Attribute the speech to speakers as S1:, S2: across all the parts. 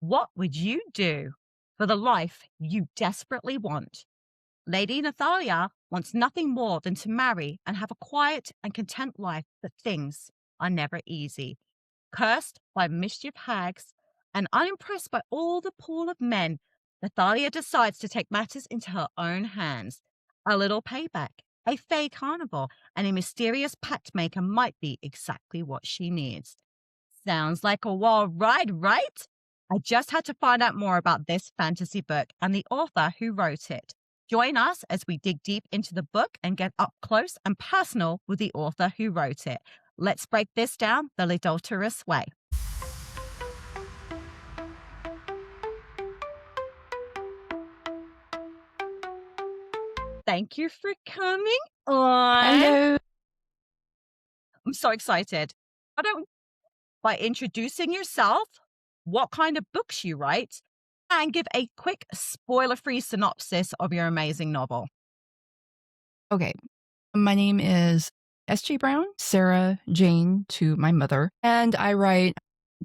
S1: What would you do for the life you desperately want? Lady Nathalia wants nothing more than to marry and have a quiet and content life, but things are never easy. Cursed by mischief hags and unimpressed by all the pool of men, Nathalia decides to take matters into her own hands. A little payback, a fey carnival, and a mysterious pact maker might be exactly what she needs. Sounds like a wild ride, right? I just had to find out more about this fantasy book and the author who wrote it. Join us as we dig deep into the book and get up close and personal with the author who wrote it. Let's break this down the adulterous way. Thank you for coming on.
S2: Hello.
S1: I'm so excited. I don't by introducing yourself, what kind of books you write, and give a quick spoiler-free synopsis of your amazing novel.
S2: Okay. My name is S.J. Brown, Sarah Jane to my mother, and I write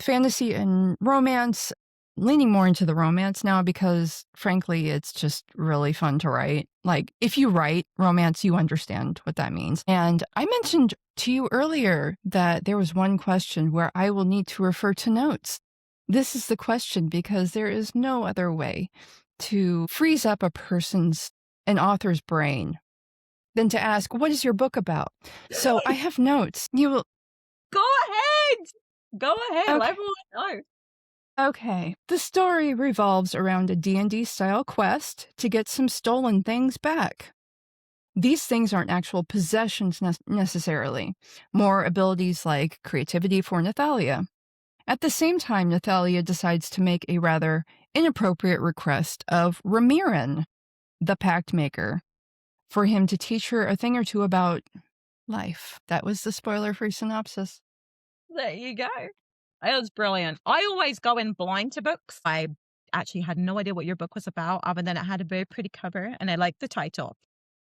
S2: fantasy and romance, leaning more into the romance now because, frankly, it's just really fun to write. Like, if you write romance, you understand what that means. And I mentioned to you earlier that there was one question where I will need to refer to notes. This is the question because there is no other way to freeze up an author's brain than to ask, what is your book about? So I have notes. You will.
S1: Go ahead. Go ahead. Let
S2: Okay.
S1: everyone know.
S2: Okay. The story revolves around a D&D style quest to get some stolen things back. These things aren't actual possessions necessarily, more abilities like creativity for Nathalia. At the same time, Nathalia decides to make a rather inappropriate request of Ramiran, the pact maker, for him to teach her a thing or two about life. That was the spoiler-free synopsis.
S1: There you go. It was brilliant. I always go in blind to books. I actually had no idea what your book was about, other than it had a very pretty cover and I liked the title.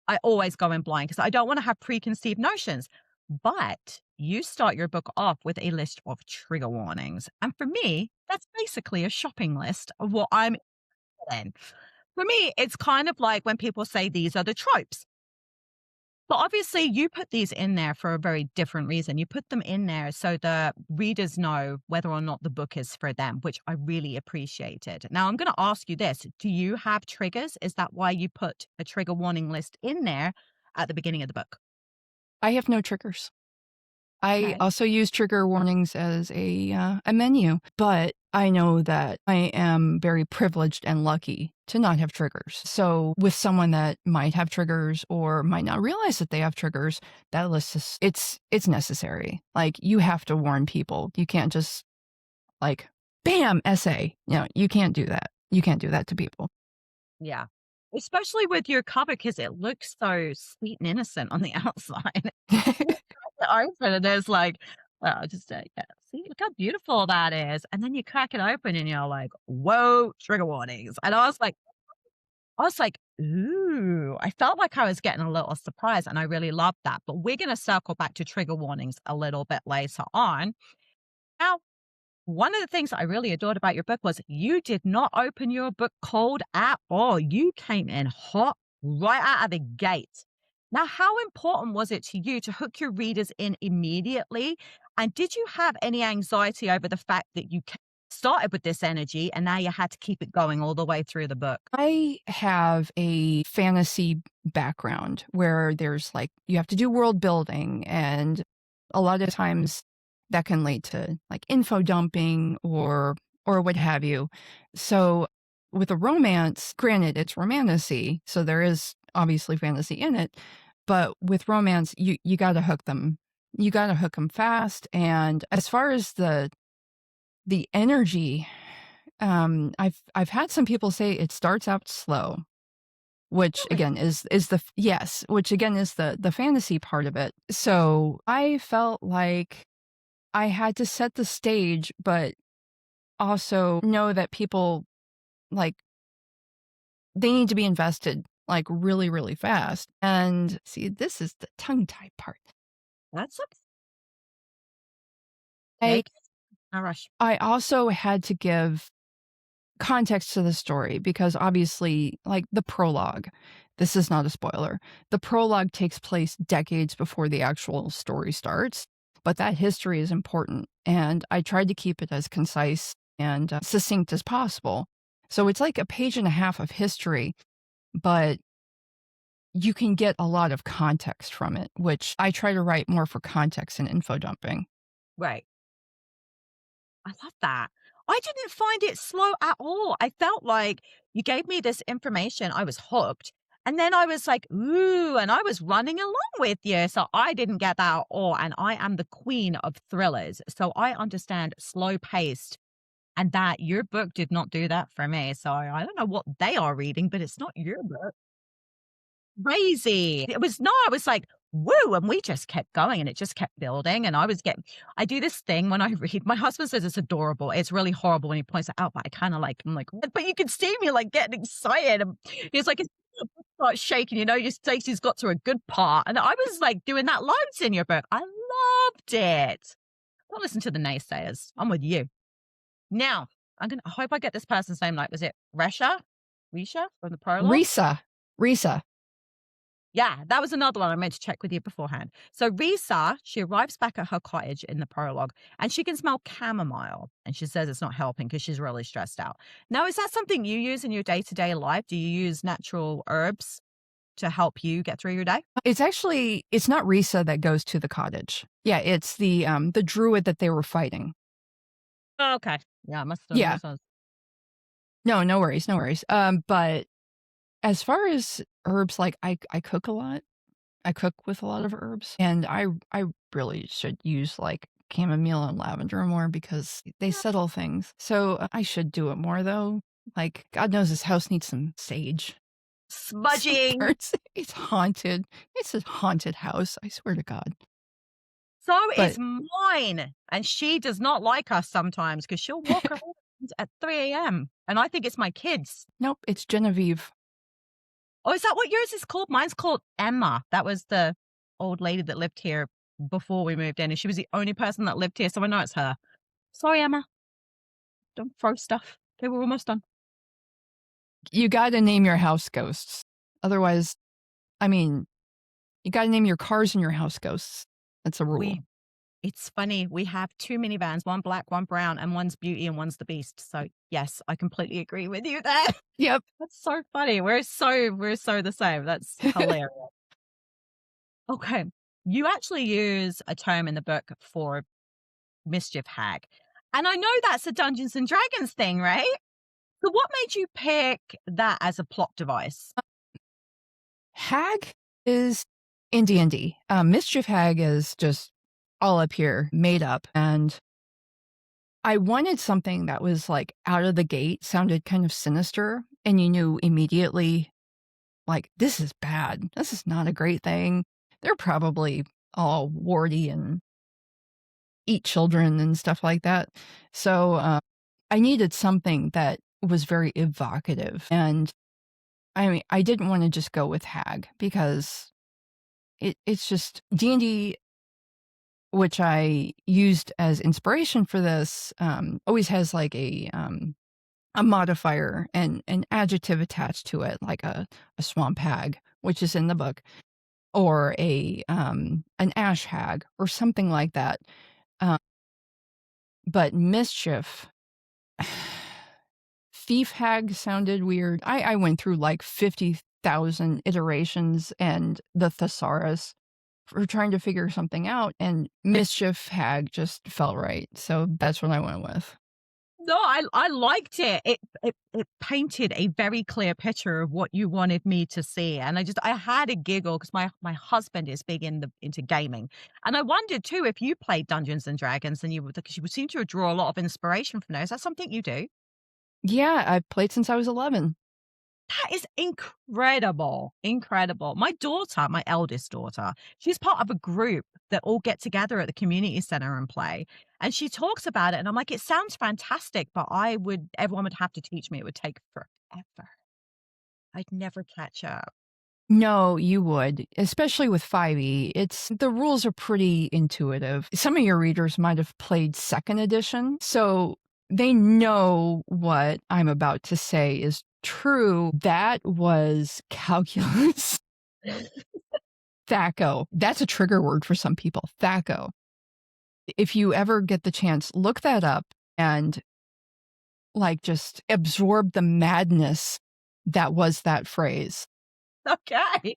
S1: I always go in blind because I don't want to have preconceived notions. But you start your book off with a list of trigger warnings. And for me, that's basically a shopping list of what I'm in. For me, it's kind of like when people say these are the tropes. But obviously, you put these in there for a very different reason. You put them in there so the readers know whether or not the book is for them, which I really appreciated. Now, I'm going to ask you this. Do you have triggers? Is that why you put a trigger warning list in there at the beginning of the book?
S2: I have no triggers. I
S1: Okay.
S2: also use trigger warnings as a menu, but I know that I am very privileged and lucky to not have triggers. So with someone that might have triggers or might not realize that they have triggers, that list is it's necessary. Like, you have to warn people. You can't just like bam essay. You can't do that. You can't do that to people.
S1: Yeah. Especially with your cover because it looks so sweet and innocent on the outside. The open and there's like, well, just yeah, see, look how beautiful that is. And then you crack it open and you're like, whoa, trigger warnings. And I was like, ooh, I felt like I was getting a little surprised and I really loved that. But we're going to circle back to trigger warnings a little bit later on. Now, one of the things I really adored about your book was you did not open your book cold at all. You came in hot right out of the gate. Now, how important was it to you to hook your readers in immediately? And did you have any anxiety over the fact that you started with this energy and now you had to keep it going all the way through the book?
S2: I have a fantasy background where there's like, you have to do world building, and a lot of times that can lead to like info dumping or what have you. So with a romance, granted it's romantasy, so there is obviously fantasy in it, but with romance, you got to hook them. You got to hook them fast. And as far as the energy, I've had some people say it starts out slow, which
S1: Really?
S2: again is which again is the fantasy part of it. So I felt like I had to set the stage, but also know that people, like, they need to be invested like really, really fast. And see, this is the tongue tie part.
S1: That's okay.
S2: I
S1: Take it. No rush.
S2: I also had to give context to the story because obviously, like the prologue, this is not a spoiler. The prologue takes place decades before the actual story starts, but that history is important. And I tried to keep it as concise and succinct as possible. So it's like a page and a half of history, but you can get a lot of context from it, which I try to write more for context and info dumping.
S1: Right. I love that. I didn't find it slow at all. I felt like you gave me this information, I was hooked, and then I was like, "Ooh," and I was running along with you, so I didn't get that at all, and I am the queen of thrillers, so I understand slow paced, and that your book did not do that for me, so I don't know what they are reading, but it's not your book. Crazy. It was no, I was like, "Woo," and we just kept going, and it just kept building, and I do this thing when I read my husband says it's adorable. It's really horrible when he points it out, but I kinda like I'm like, "What?" But you can see me, like, getting excited, and he's like, "It's start shaking, you know, your Stacey's got to a good part," and I was, like, doing that loads in your book. I loved it. Don't listen to the naysayers. I'm with you. Now, I hope I get this person's name right. Was it Resha? Risha from the prologue?
S2: Risa, Risa.
S1: Yeah, that was another one I meant to check with you beforehand. So Risa, she arrives back at her cottage in the prologue and she can smell chamomile. And she says it's not helping because she's really stressed out. Now, is that something you use in your day to day life? Do you use natural herbs to help you get through your day?
S2: It's not Risa that goes to the cottage. Yeah, it's the druid that they were fighting.
S1: Oh, okay. Yeah,
S2: Yeah.
S1: must have.
S2: No, no worries, no worries. But as far as herbs, like I cook a lot. I cook with a lot of herbs, and I really should use like chamomile and lavender more because they settle things. So I should do it more though. Like God knows this house needs some sage. Some
S1: Smudging.
S2: parts. It's haunted. It's a haunted house. I swear to God.
S1: So
S2: But
S1: is mine. And she does not like us sometimes because she'll walk around at 3 a.m. And I think it's my kids.
S2: nope, it's Genevieve.
S1: Oh, is that what yours is called? Mine's called Emma. That was the old lady that lived here before we moved in, and she was the only person that lived here, so I know it's her. Sorry, Emma. Don't throw stuff. Okay, we're almost done.
S2: You got to name your house ghosts. Otherwise, I mean, you got to name your cars and your house ghosts. That's a rule.
S1: We It's funny, we have 2 minivans, one black, one brown, and one's Beauty and one's the Beast. So, yes, I completely agree with you there.
S2: Yep.
S1: That's so funny. We're so the same. That's hilarious. Okay. You actually use a term in the book for mischief hag. And I know that's a Dungeons and Dragons thing, right? So what made you pick that as a plot device?
S2: Hag is in D&D. Mischief Hag is just all up here, made up, and I wanted something that was, like, out of the gate, sounded kind of sinister, and you knew immediately, like, "This is bad. This is not a great thing. They're probably all warty and eat children and stuff like that." So, I needed something that was very evocative, and, I mean, I didn't wanna just go with hag because it's just D&D, which I used as inspiration for this, always has like a modifier and an adjective attached to it, like a swamp hag, which is in the book, or an ash hag or something like that. Um, but mischief, thief hag sounded weird. I went through like 50,000 iterations and the thesaurus for trying to figure something out, and mischief hag just felt right. So that's what I went with.
S1: No, I liked it. It painted a very clear picture of what you wanted me to see, and I had a giggle because my husband is big into gaming, and I wondered too if you played Dungeons and Dragons and you would because you would seem to draw a lot of inspiration from those. Is that something you do?
S2: Yeah, I've played since I was 11.
S1: That is incredible, incredible. My daughter, my eldest daughter, she's part of a group that all get together at the community center and play. And she talks about it, and I'm like, it sounds fantastic, but everyone would have to teach me. It would take forever. I'd never catch up.
S2: No, you would, especially with 5e. It's the rules are pretty intuitive. Some of your readers might have played 2nd edition, so They know what I'm about to say is true. That was calculus. THACO. That's a trigger word for some people. THACO. If you ever get the chance, look that up and like just absorb the madness that was that phrase.
S1: Okay.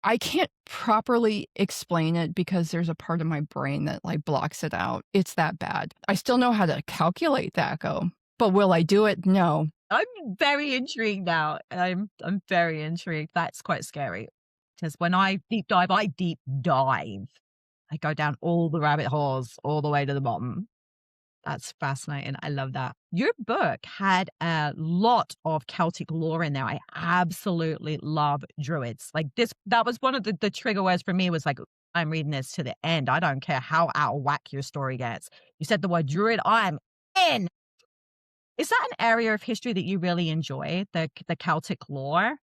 S2: I can't properly explain it because there's a part of my brain that like blocks it out. It's that bad. I still know how to calculate THACO, but will I do it? No.
S1: I'm very intrigued now. I'm very intrigued. That's quite scary. Because when I deep dive, I deep dive. I go down all the rabbit holes all the way to the bottom. That's fascinating. I love that. Your book had a lot of Celtic lore in there. I absolutely love druids. Like this, that was one of the trigger words for me was like, I'm reading this to the end. I don't care how out of whack your story gets. You said the word druid, I'm in. Is that an area of history that you really enjoy, the Celtic lore?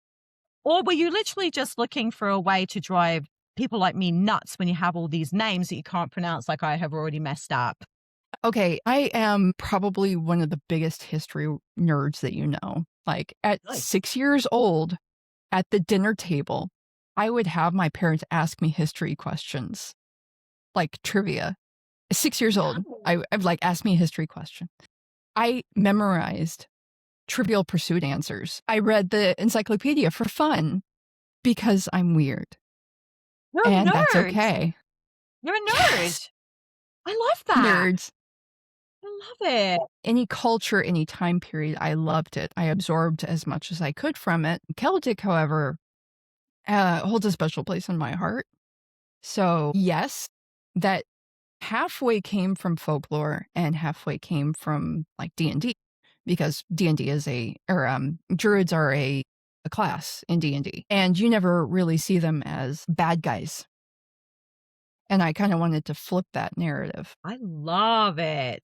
S1: Or were you literally just looking for a way to drive people like me nuts when you have all these names that you can't pronounce like I have already messed up?
S2: Okay, I am probably one of the biggest history nerds that you know. Like at
S1: Really?
S2: 6 years old, at the dinner table, I would have my parents ask me history questions, like trivia. 6 years old,
S1: No.
S2: I've like asked me a history question. I memorized Trivial Pursuit answers. I read the encyclopedia for fun because I'm weird,
S1: You're a
S2: and that's
S1: nerd.
S2: okay.
S1: You're a
S2: Yes,
S1: nerd. I love that.
S2: nerds.
S1: I love it.
S2: Any culture, any time period, I loved it. I absorbed as much as I could from it. Celtic, however, holds a special place in my heart. So, yes, that halfway came from folklore and halfway came from like D&D because D&D is druids are a class in D&D and you never really see them as bad guys. And I kind of wanted to flip that narrative.
S1: I love it.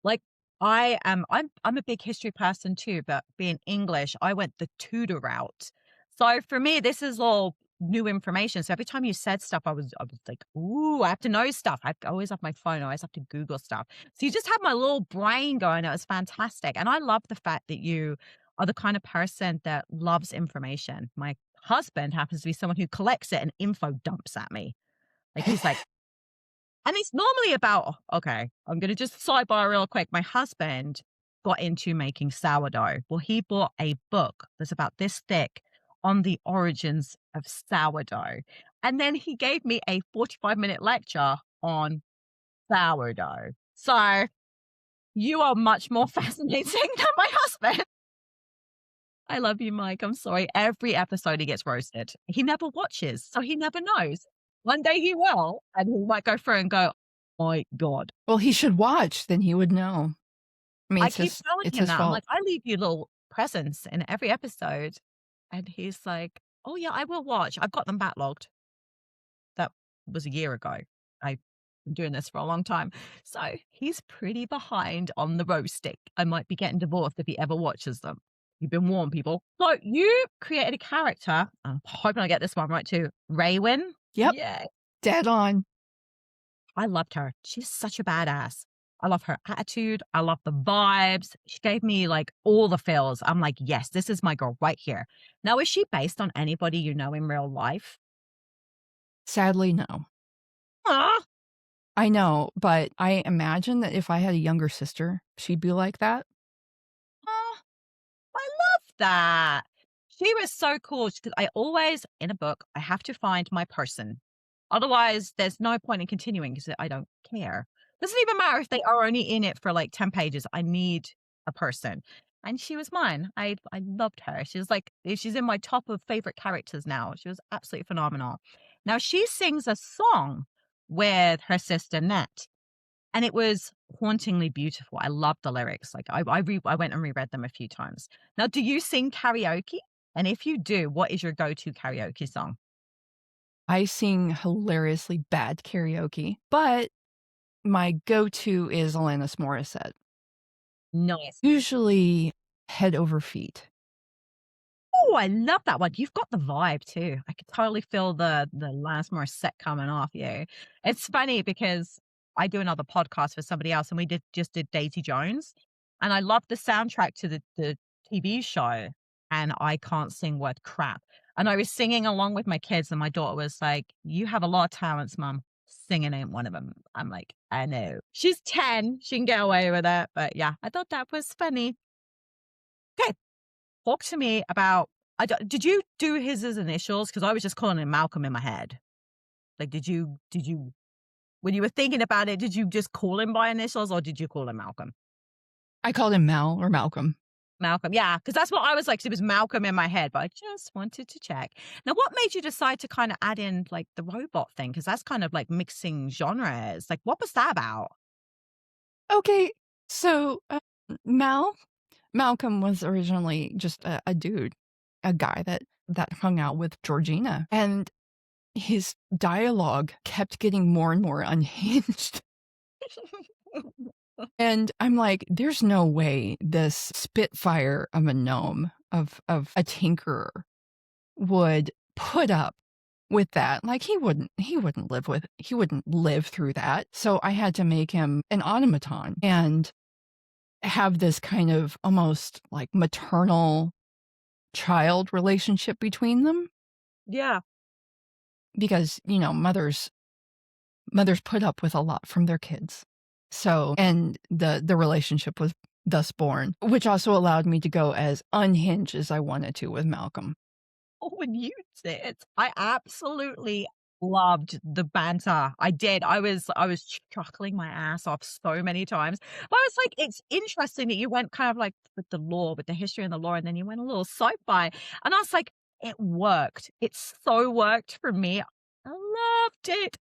S1: Like I'm a big history person too, but being English, I went the Tudor route. So for me, this is all new information. So every time you said stuff, I was like, ooh, I have to know stuff. I always have my phone, I always have to Google stuff. So you just have my little brain going. It was fantastic. And I love the fact that you are the kind of person that loves information. My husband happens to be someone who collects it and info dumps at me. Like he's like, and it's normally about, okay, I'm going to just sidebar real quick. My husband got into making sourdough. Well, he bought a book that's about this thick on the origins of sourdough. And then he gave me a 45-minute lecture on sourdough. So you are much more fascinating than my husband. I love you, Mike. I'm sorry. Every episode he gets roasted. He never watches, so he never knows. One day he will, and he might go through and go, "Oh my God."
S2: Well, he should watch, then he would know. I mean,
S1: I keep telling
S2: it's
S1: him
S2: his
S1: that. I'm
S2: fault.
S1: like, "I leave you little presents in every episode." And he's like, "Oh, yeah, I will watch. I've got them backlogged." That was a year ago. I've been doing this for a long time. So he's pretty behind on the roasting. I might be getting divorced if he ever watches them. You've been warned, people. So you created a character. I'm hoping I get this one right too. Raywin.
S2: Yep,
S1: Yeah.
S2: dead on.
S1: I loved her. She's such a badass. I love her attitude. I love the vibes. She gave me like all the feels. I'm like, yes, this is my girl right here. Now, is she based on anybody you know in real life?
S2: Sadly, no.
S1: Ah,
S2: I know, but I imagine that if I had a younger sister, she'd be like that.
S1: ah, I love that. She was so cool because I always, in a book, I have to find my person. Otherwise, there's no point in continuing because I don't care. Doesn't even matter if they are only in it for like 10 pages. I need a person. And she was mine. I loved her. She was like, she's in my top of favorite characters now. She was absolutely phenomenal. Now she sings a song with her sister Nat. And it was hauntingly beautiful. I loved the lyrics. Like I went and reread them a few times. Now, do you sing karaoke? And if you do, what is your go-to karaoke song?
S2: I sing hilariously bad karaoke, but my go-to is Alanis Morissette.
S1: Nice.
S2: Usually head over feet.
S1: Oh, I love that one. You've got the vibe too. I could totally feel the last more set coming off you. It's funny because I do another podcast for somebody else and we did Daisy Jones. and I love the soundtrack to the TV show, and I can't sing worth crap. And I was singing along with my kids, and my daughter was like, "You have a lot of talents, mom. Singing ain't one of them." I'm like, "I know." She's 10, she can get away with it, but yeah, I thought that was funny. Okay, talk to me about did you do his initials? Because I was just calling him Malcolm in my head. Like, did you when you were thinking about it, did you just call him by initials or did you call him Malcolm?
S2: I called him Mal or Malcolm.
S1: Malcolm, yeah, because that's what I was like. 'Cause it was Malcolm in my head, but I just wanted to check. Now, what made you decide to kinda add in, like, the robot thing? Because that's kind of like mixing genres. Like, what was that about?
S2: Okay, so, Malcolm was originally just a dude, a guy that hung out with Georgina, and his dialogue kept getting more and more unhinged, and I'm like, "There's no way this spitfire of a gnome, of a tinkerer would put up with that." Like, he wouldn't live through that, so I had to make him an automaton and have this kind of almost, like, maternal child relationship between them
S1: Yeah.
S2: because, mothers put up with a lot from their kids. So and the relationship was thus born, which also allowed me to go as unhinged as I wanted to with Malcolm.
S1: Oh, when you did, I absolutely loved the banter. I did. I was chuckling my ass off so many times. But I was like, it's interesting that you went kind of like with the lore, with the history and the lore, and then you went a little sci-fi. And I was like, it worked. It so worked for me. I loved it.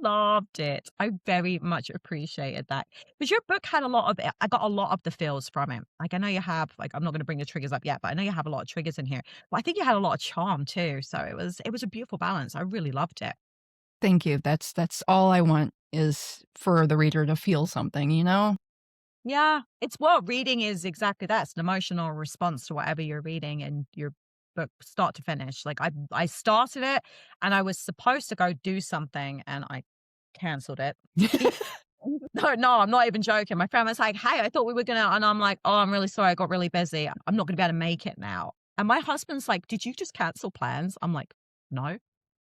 S1: Loved it. I very much appreciated that. Because your book had a lot of I got a lot of the feels from it. Like I know you have, like I'm not going to bring the triggers up yet, but I know you have a lot of triggers in here. But I think you had a lot of charm too. So it was a beautiful balance. I really loved it.
S2: Thank you. That's all I want is for the reader to feel something, you know?
S1: Yeah. It's what reading is exactly that. It's an emotional response to whatever you're reading and your book start to finish. Like I started it and I was supposed to go do something and I canceled it. No, no, I'm not even joking. My friend was like, "Hey, I thought we were gonna," and I'm like, "Oh, I'm really sorry. I got really busy. I'm not gonna be able to make it now." And my husband's like, "Did you just cancel plans?" I'm like, "No,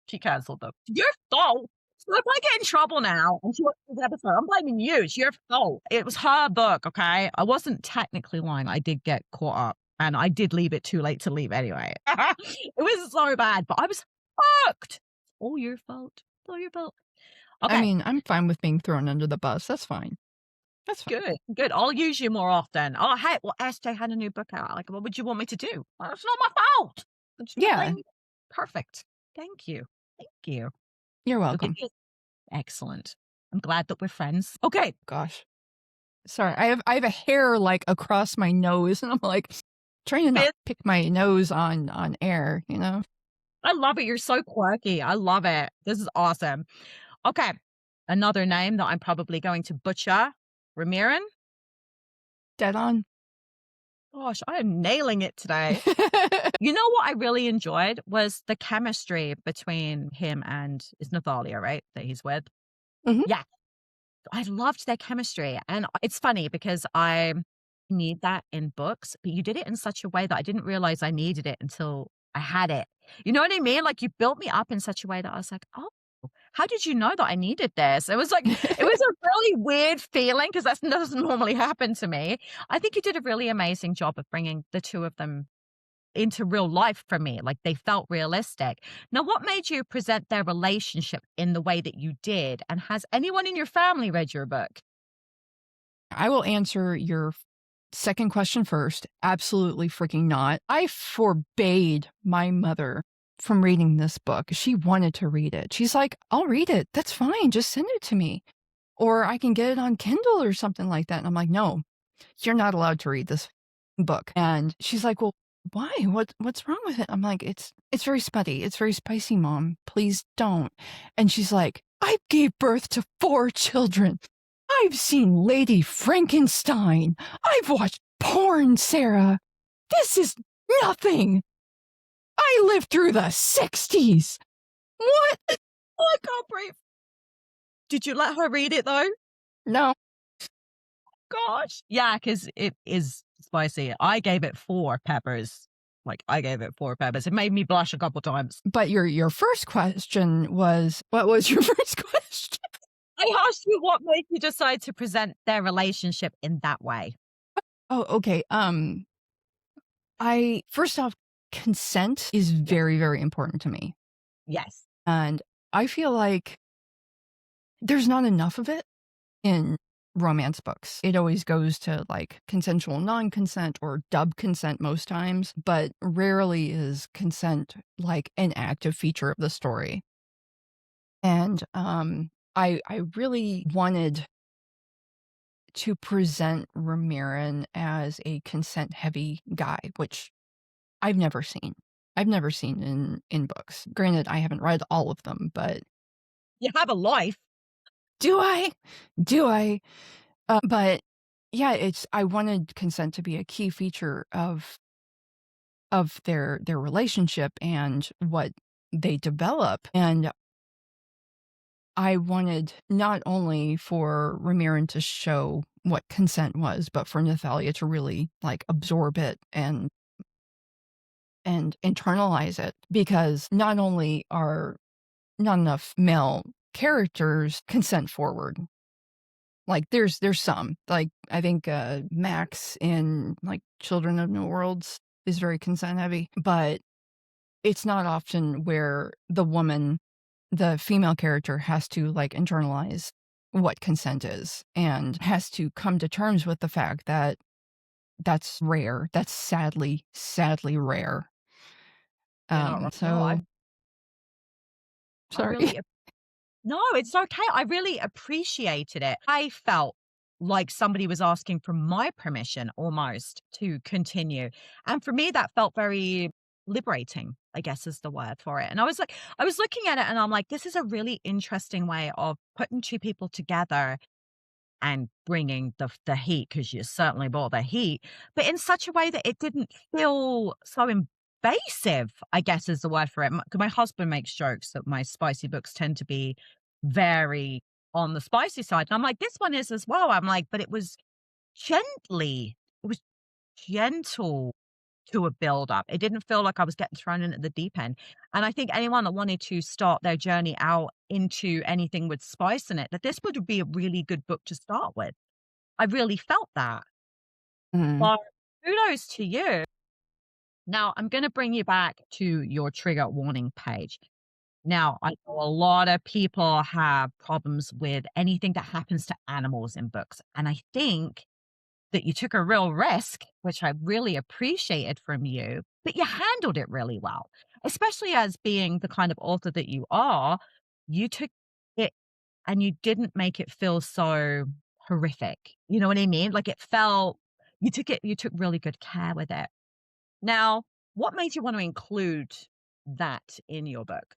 S1: she canceled them. It's your fault. So if I get in trouble now and she watches this episode, I'm blaming you. It's your fault. It was her book, okay? I wasn't technically lying. I did get caught up and I did leave it too late to leave anyway. It was so bad, but I was fucked. It's all your fault. It's all your fault.
S2: I
S1: Okay.
S2: mean, I'm fine with being thrown under the bus. That's fine. That's fine.
S1: Good, good. I'll use you more often. Oh, hey, well, SJ had a new book out. Like, what would you want me to do? Well, it's not my fault. It's not
S2: Yeah,
S1: blame me. Perfect. Thank you. Thank you.
S2: you're
S1: Look at
S2: welcome.
S1: this. Excellent. I'm glad that we're friends. Okay.
S2: Gosh. Sorry, I have a hair, like, across my nose, and I'm, like, trying to not
S1: Fifth.
S2: pick my nose on air, you know?
S1: I love it. You're so quirky. I love it. This is awesome. Okay. Another name that I'm probably going to butcher. Ramiran.
S2: Dead on.
S1: Gosh, I am nailing it today. You know what I really enjoyed was the chemistry between him and is Nathalia, right? That he's with.
S2: Mhm.
S1: Yeah. I loved their chemistry. And it's funny because I need that in books, but you did it in such a way that I didn't realize I needed it until I had it. You know what I mean? Like you built me up in such a way that I was like, oh, how did you know that I needed this? It was like, it was a really weird feeling because that doesn't normally happen to me. I think you did a really amazing job of bringing the two of them into real life for me. Like they felt realistic. Now, what made you present their relationship in the way that you did? And has anyone in your family read your book?
S2: I will answer your second question first. Absolutely freaking not. I forbade my mother from reading this book. She wanted to read it. She's like, "I'll read it. That's fine. Just send it to me. Or I can get it on Kindle or something like that." And I'm like, "No, you're not allowed to read this book." And she's like, "Well, why? What's wrong with it?" I'm like, It's very smutty. It's very spicy, Mom. Please don't." And she's like, "I gave birth to 4 children. I've seen Lady Frankenstein. I've watched porn, Sarah. This is nothing. I lived through the 60s. What?"
S1: Oh, I can't breathe. Did you let her read it though?
S2: No.
S1: gosh. Yeah, because it is spicy. I gave it 4 peppers. Like, I gave it 4 peppers. It made me blush a couple times.
S2: But your first question was what was your first question?
S1: I asked you what made you decide to present their relationship in that way.
S2: Oh, okay. I first off, consent is
S1: Yes.
S2: very, very important to me.
S1: Yes.
S2: And I feel like there's not enough of it in romance books. It always goes to like consensual non-consent or dub consent most times, but rarely is consent like an active feature of the story. And I really wanted to present Ramirin as a consent heavy guy, which I've never seen. I've never seen in books. Granted, I haven't read all of them, but
S1: You have a life.
S2: do I? Do I? But yeah, it's I wanted consent to be a key feature of their relationship and what they develop. And I wanted not only for Ramirin to show what consent was, but for Nathalia to really like absorb it and internalize it because not only are not enough male characters consent forward. Like there's some. Like I think Max in like Children of New Worlds is very consent heavy, but it's not often where the female character has to like internalize what consent is and has to come to terms with the fact that that's rare. That's sadly rare.
S1: You're not wrong. No,
S2: So
S1: I
S2: sorry.
S1: really no, it's okay. I really appreciated it. I felt like somebody was asking for my permission almost to continue. And for me, that felt very liberating, I guess is the word for it. And I was looking at it and I'm like, this is a really interesting way of putting 2 people together and bringing the heat, because you certainly brought the heat, but in such a way that it didn't feel so invasive, I guess is the word for it. My husband makes jokes that my spicy books tend to be very on the spicy side, and I'm like, "This one is as well." I'm like, "But it was gentle to a build up. It didn't feel like I was getting thrown in at the deep end." And I think anyone that wanted to start their journey out into anything with spice in it, that this would be a really good book to start with. I really felt that.
S2: Mhm.
S1: But kudos to you. Now, I'm going to bring you back to your trigger warning page. Now, I know a lot of people have problems with anything that happens to animals in books. And I think that you took a real risk, which I really appreciated from you, but you handled it really well. Especially as being the kind of author that you are, you took it and you didn't make it feel so horrific. You know what I mean? Like it felt you took really good care with it. Now, what made you want to include that in your book?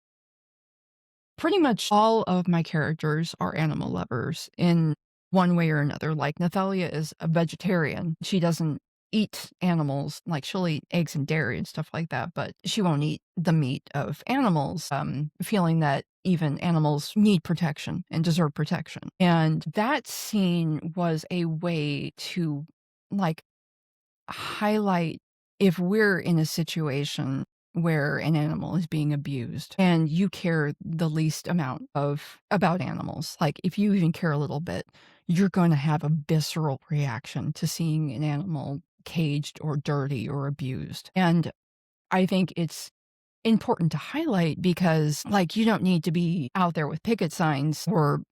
S2: Pretty much all of my characters are animal lovers in one way or another. Like Nathalia is a vegetarian. She doesn't eat animals. Like she'll eat eggs and dairy and stuff like that, but she won't eat the meat of animals, feeling that even animals need protection and deserve protection. And that scene was a way to like highlight if we're in a situation where an animal is being abused and you care the least amount of about animals, like if you even care a little bit, you're going to have a visceral reaction to seeing an animal caged or dirty or abused. And I think it's important to highlight because like you don't need to be out there with picket signs or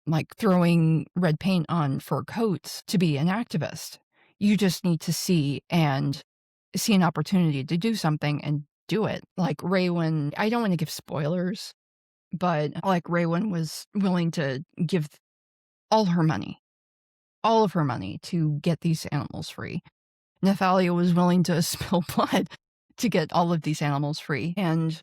S2: like throwing red paint on fur coats to be an activist. You just need to see an opportunity to do something and do it. Like Raywin, I don't want to give spoilers, but like Raywin was willing to give all her money, all of her money to get these animals free. Nathalia was willing to spill blood to get all of these animals free. And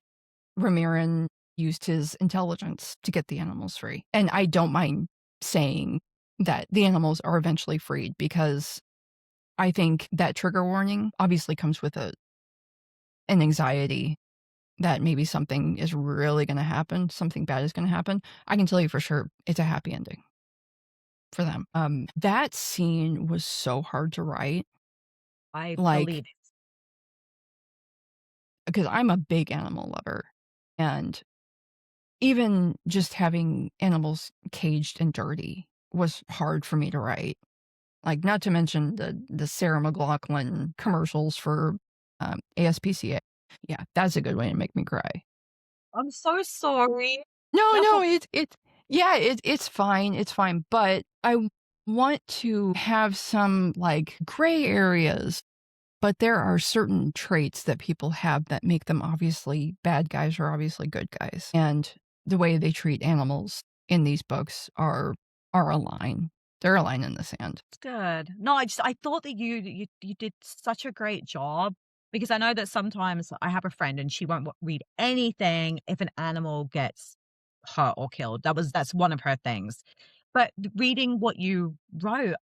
S2: Ramirin used his intelligence to get the animals free. And I don't mind saying that the animals are eventually freed because I think that trigger warning obviously comes with an anxiety that maybe something is really going to happen, something bad is going to happen. I can tell you for sure it's a happy ending. for them. That scene was so hard to write,
S1: I
S2: like,
S1: believe it.
S2: because I'm a big animal lover, and even just having animals caged and dirty was hard for me to write. Like, not to mention the Sarah McLachlan commercials for, ASPCA. Yeah, that's a good way to make me cry.
S1: I'm so sorry.
S2: No,
S1: That's
S2: no,
S1: what
S2: it's yeah, it's fine, but I want to have some, like, gray areas, but there are certain traits that people have that make them obviously bad guys or obviously good guys, and the way they treat animals in these books are a line. They're a line in the sand.
S1: good. No, I thought that you did such a great job because I know that sometimes I have a friend and she won't read anything if an animal gets hurt or killed. That's one of her things. But reading what you wrote,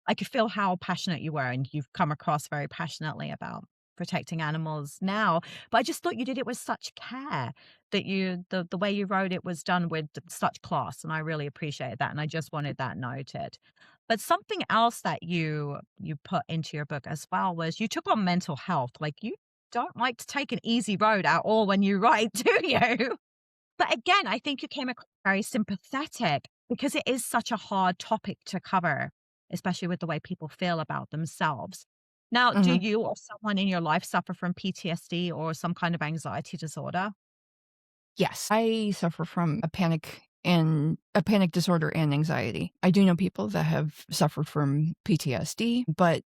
S1: I could feel how passionate you were, and you've come across very passionately about protecting animals now. But I just thought you did it with such care that the way you wrote it was done with such class, and I really appreciate that. And I just wanted that noted. But something else that you put into your book as well was you took on mental health. Like you don't like to take an easy road at all when you write, do you? But again, I think you came across very sympathetic because it is such a hard topic to cover, especially with the way people feel about themselves. Now, do
S2: Mhm.
S1: you or someone in your life suffer from PTSD or some kind of anxiety disorder?
S2: Yes, I suffer from a panic disorder and anxiety. I do know people that have suffered from PTSD, but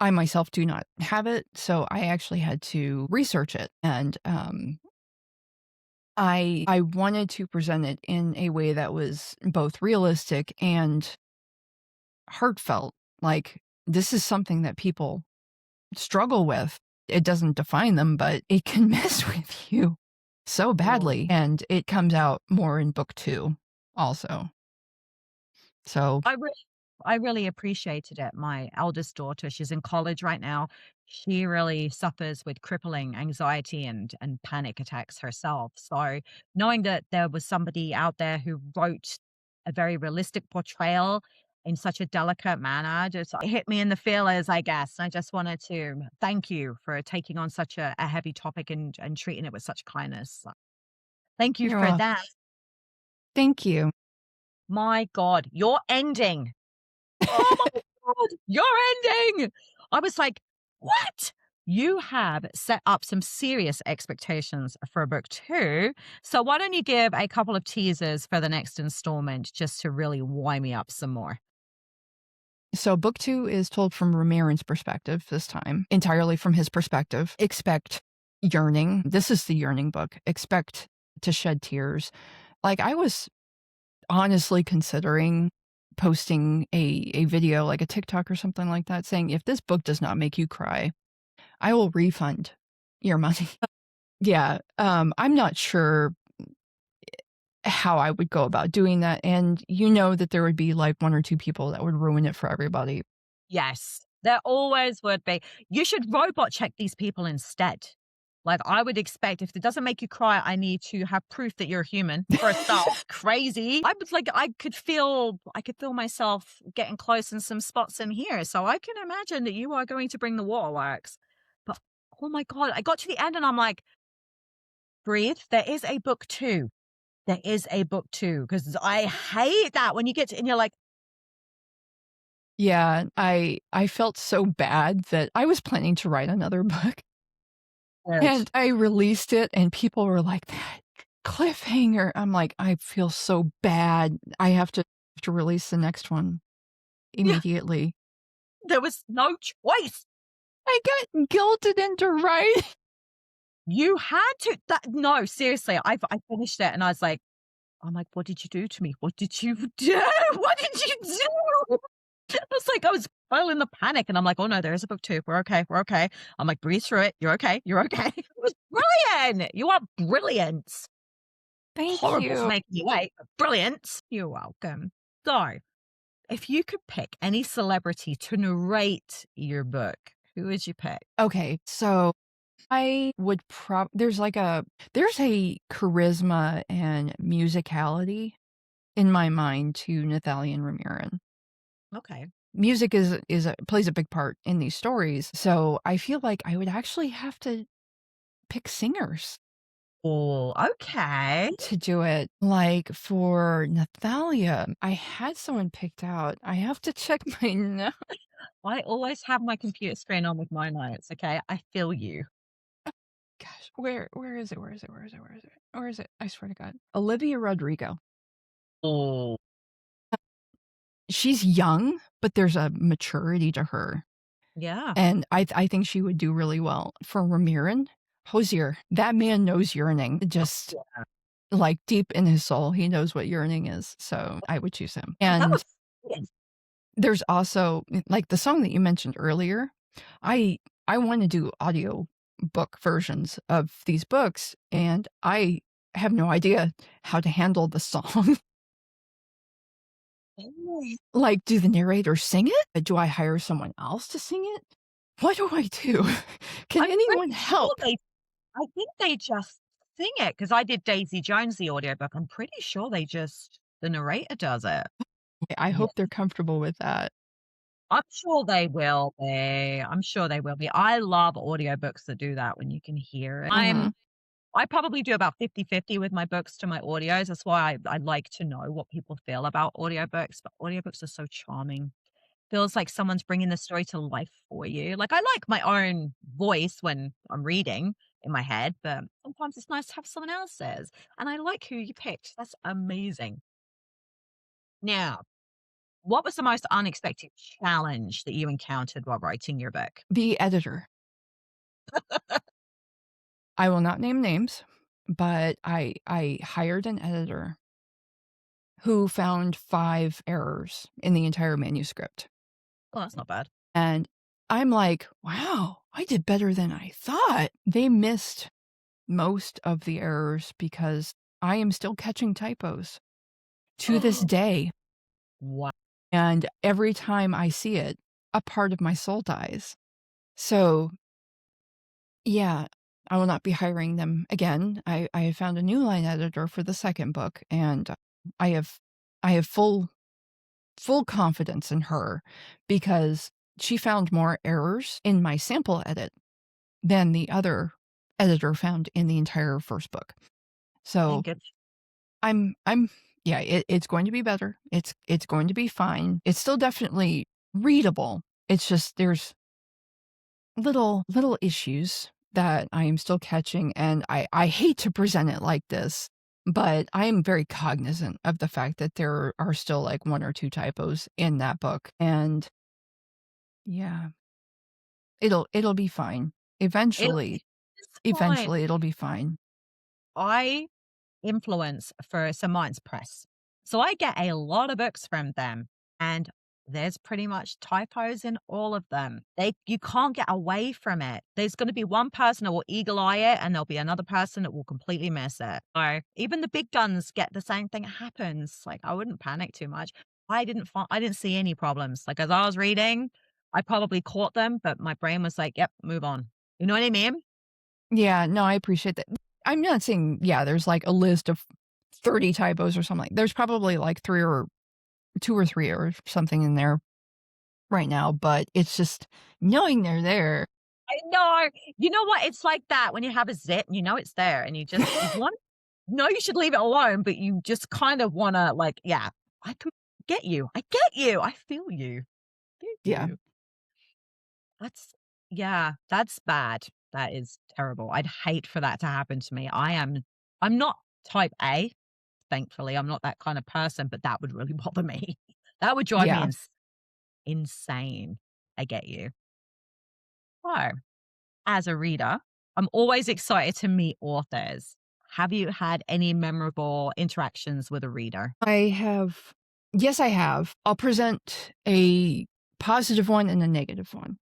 S2: I myself do not have it, so I actually had to research it, and, I wanted to present it in a way that was both realistic and heartfelt. Like, this is something that people struggle with. It doesn't define them, but it can mess with you so
S1: Oh.
S2: badly, and it comes out more in book 2 also. So,
S1: I really I really appreciated it. My eldest daughter, she's in college right now. She really suffers with crippling anxiety and panic attacks herself. So knowing that there was somebody out there who wrote a very realistic portrayal in such a delicate manner just hit me in the feelers, I guess. I just wanted to thank you for taking on such a heavy topic and treating it with such kindness. So thank you
S2: you're
S1: for
S2: wel
S1: that.
S2: thank you.
S1: My God, your ending. Oh my god, your ending! I was like, "What?" You have set up some serious expectations for book 2, so why don't you give a couple of teasers for the next installment just to really wind me up some more?
S2: So book 2 is told from Ramiran's perspective this time, entirely from his perspective. Expect yearning. This is the yearning book. Expect to shed tears. Like, I was honestly considering posting a video, like a TikTok or something like that, saying, "If this book does not make you cry, I will refund your money." Yeah, I'm not sure how I would go about doing that, and you know that there would be, like, 1 or 2 people that would ruin it for everybody.
S1: Yes, there always would be. You should robot check these people instead. Like, I would expect if it doesn't make you cry, I need to have proof that you're human for a start. Crazy. I was like, I could feel myself getting close in some spots in here. So I can imagine that you are going to bring the waterworks. But oh my God, I got to the end and I'm like, breathe. There is a book 2. There is a book 2 because I hate that when you get to, and you're like,
S2: Yeah, I felt so bad that I was planning to write another book,
S1: good.
S2: and I released it, and people were like, "That cliffhanger." I'm like, "I feel so bad. I have to release the next one
S1: Yeah,
S2: immediately."
S1: there was no choice.
S2: I got guilted into writing.
S1: You had to that no, seriously, I finished it and I was like, I'm like, "What did you do to me? What did you do? What did you do?" I was like, I was all in the panic and I'm like, "Oh no, there is a book 2. We're okay, we're okay." I'm like, "Breathe through it. You're okay, you're okay." It was brilliant. You are brilliant.
S2: Thank
S1: Horrible for
S2: you.
S1: making you wait, but brilliant. You're welcome. So, if you could pick any celebrity to narrate your book, who would you pick?
S2: Okay, so I would there's a charisma and musicality in my mind to Nathalian Ramiran.
S1: Okay.
S2: Music plays a big part in these stories, so I feel like I would actually have to pick singers
S1: Oh, okay.
S2: to do it. Like, for Nathalia, I had someone picked out. I have to check my no
S1: I always have my computer screen on with my notes, okay? I feel you.
S2: gosh, where is it? Where is it? Where is it? Where is it? Where is it? I swear to God. Olivia Rodrigo.
S1: Oh,
S2: She's young, but there's a maturity to her,
S1: yeah.
S2: and I think she would do really well. For Ramiran, Hosier, that man knows yearning, just,
S1: Yeah.
S2: like, deep in his soul, he knows what yearning is, so I would choose him.
S1: That
S2: And
S1: was yes.
S2: there's also like, the song that you mentioned earlier, I I wanna do audio book versions of these books, and I have no idea how to handle the song.
S1: Oh,
S2: Like, do the narrators sing it? Do I hire someone else to sing it? What do I do? Can
S1: I'm pretty
S2: anyone
S1: sure
S2: help?
S1: I think they just sing it because I did Daisy Jones, the audiobook. I'm pretty sure the narrator does it.
S2: I
S1: Yeah.
S2: hope they're comfortable with that.
S1: I'm sure they will be. I'm sure they will be. I love audiobooks that do that when you can hear it.
S2: Mhm.
S1: I probably do about 50-50 with my books to my audios. That's why I like to know what people feel about audiobooks, but audiobooks are so charming. Feels like someone's bringing the story to life for you. Like, I like my own voice when I'm reading in my head, but sometimes it's nice to have someone else's, and I like who you picked. That's amazing. Now, what was the most unexpected challenge that you encountered while writing your book?
S2: The editor. I will not name names, but I hired an editor who found 5 errors in the entire manuscript.
S1: Oh, that's not bad.
S2: And I'm like, "Wow, I did better than I thought." They missed most of the errors because I am still catching typos to this day,
S1: Wow.
S2: and every time I see it, a part of my soul dies. So, yeah, I will not be hiring them again. I have found a new line editor for the 2nd book, and I have I have full confidence in her because she found more errors in my sample edit than the other editor found in the entire 1st book. So,
S1: Thank good.
S2: I'm yeah, it's going to be better. It's going to be fine. It's still definitely readable. It's just there's little issues that I am still catching, and I hate to present it like this, but I am very cognizant of the fact that there are still, like, 1 or 2 typos in that book, and yeah, it'll be fine. Eventually
S1: It's fine.
S2: eventually, it'll be fine.
S1: I influence for St. Martin's Press. So I get a lot of books from them, and there's pretty much typos in all of them. You can't get away from it. There's going to be one person that will eagle eye it, and there'll be another person that will completely miss it. So even the big guns get the same thing. It happens. Like, I wouldn't panic too much. I didn't see any problems. Like, as I was reading, I probably caught them, but my brain was like, "Yep, move on." You know what I mean?
S2: Yeah, no, I appreciate that. I'm not saying, yeah, there's, like, a list of 30 typos or something. There's probably, like, 3 or 2 or 3 or something in there right now, but it's just knowing they're there.
S1: I know. You know what? It's like that when you have a zit and you know it's there and you want no, you should leave it alone, but you just kind of wanna like, yeah, I can get you. I get you. I feel you. Feel
S2: Yeah,
S1: you. That's yeah, that's bad. That is terrible. I'd hate for that to happen to me. I'm not type A, thankfully. I'm not that kind of person, but that would really bother me. That would drive me
S2: yeah.
S1: insane. I get you. So as a reader, I'm always excited to meet authors. Have you had any memorable interactions with a reader?
S2: I have yes, I have. I'll present a positive one and a negative one.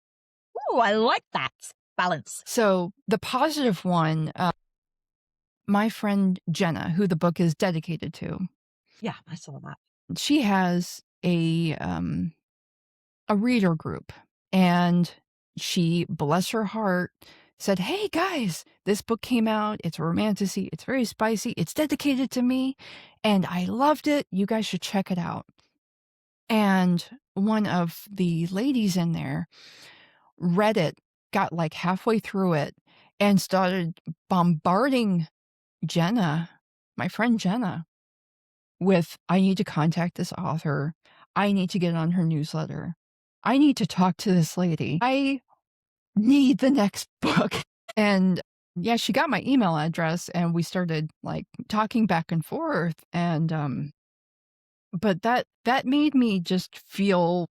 S1: Ooh, I like that. Balance.
S2: So, the positive one, my friend Jenna, who the book is dedicated to,
S1: Yeah, I saw that.
S2: she has a reader group, and she, bless her heart, said, "Hey guys, this book came out. It's a romantasy. It's very spicy. It's dedicated to me, and I loved it. You guys should check it out." And one of the ladies in there read it, got like halfway through it, and started bombarding Jenna, my friend Jenna, with, I need to contact this author. I need to get on her newsletter. I need to talk to this lady. I need the next book. And yeah, she got my email address and we started like talking back and forth. And but that made me just feel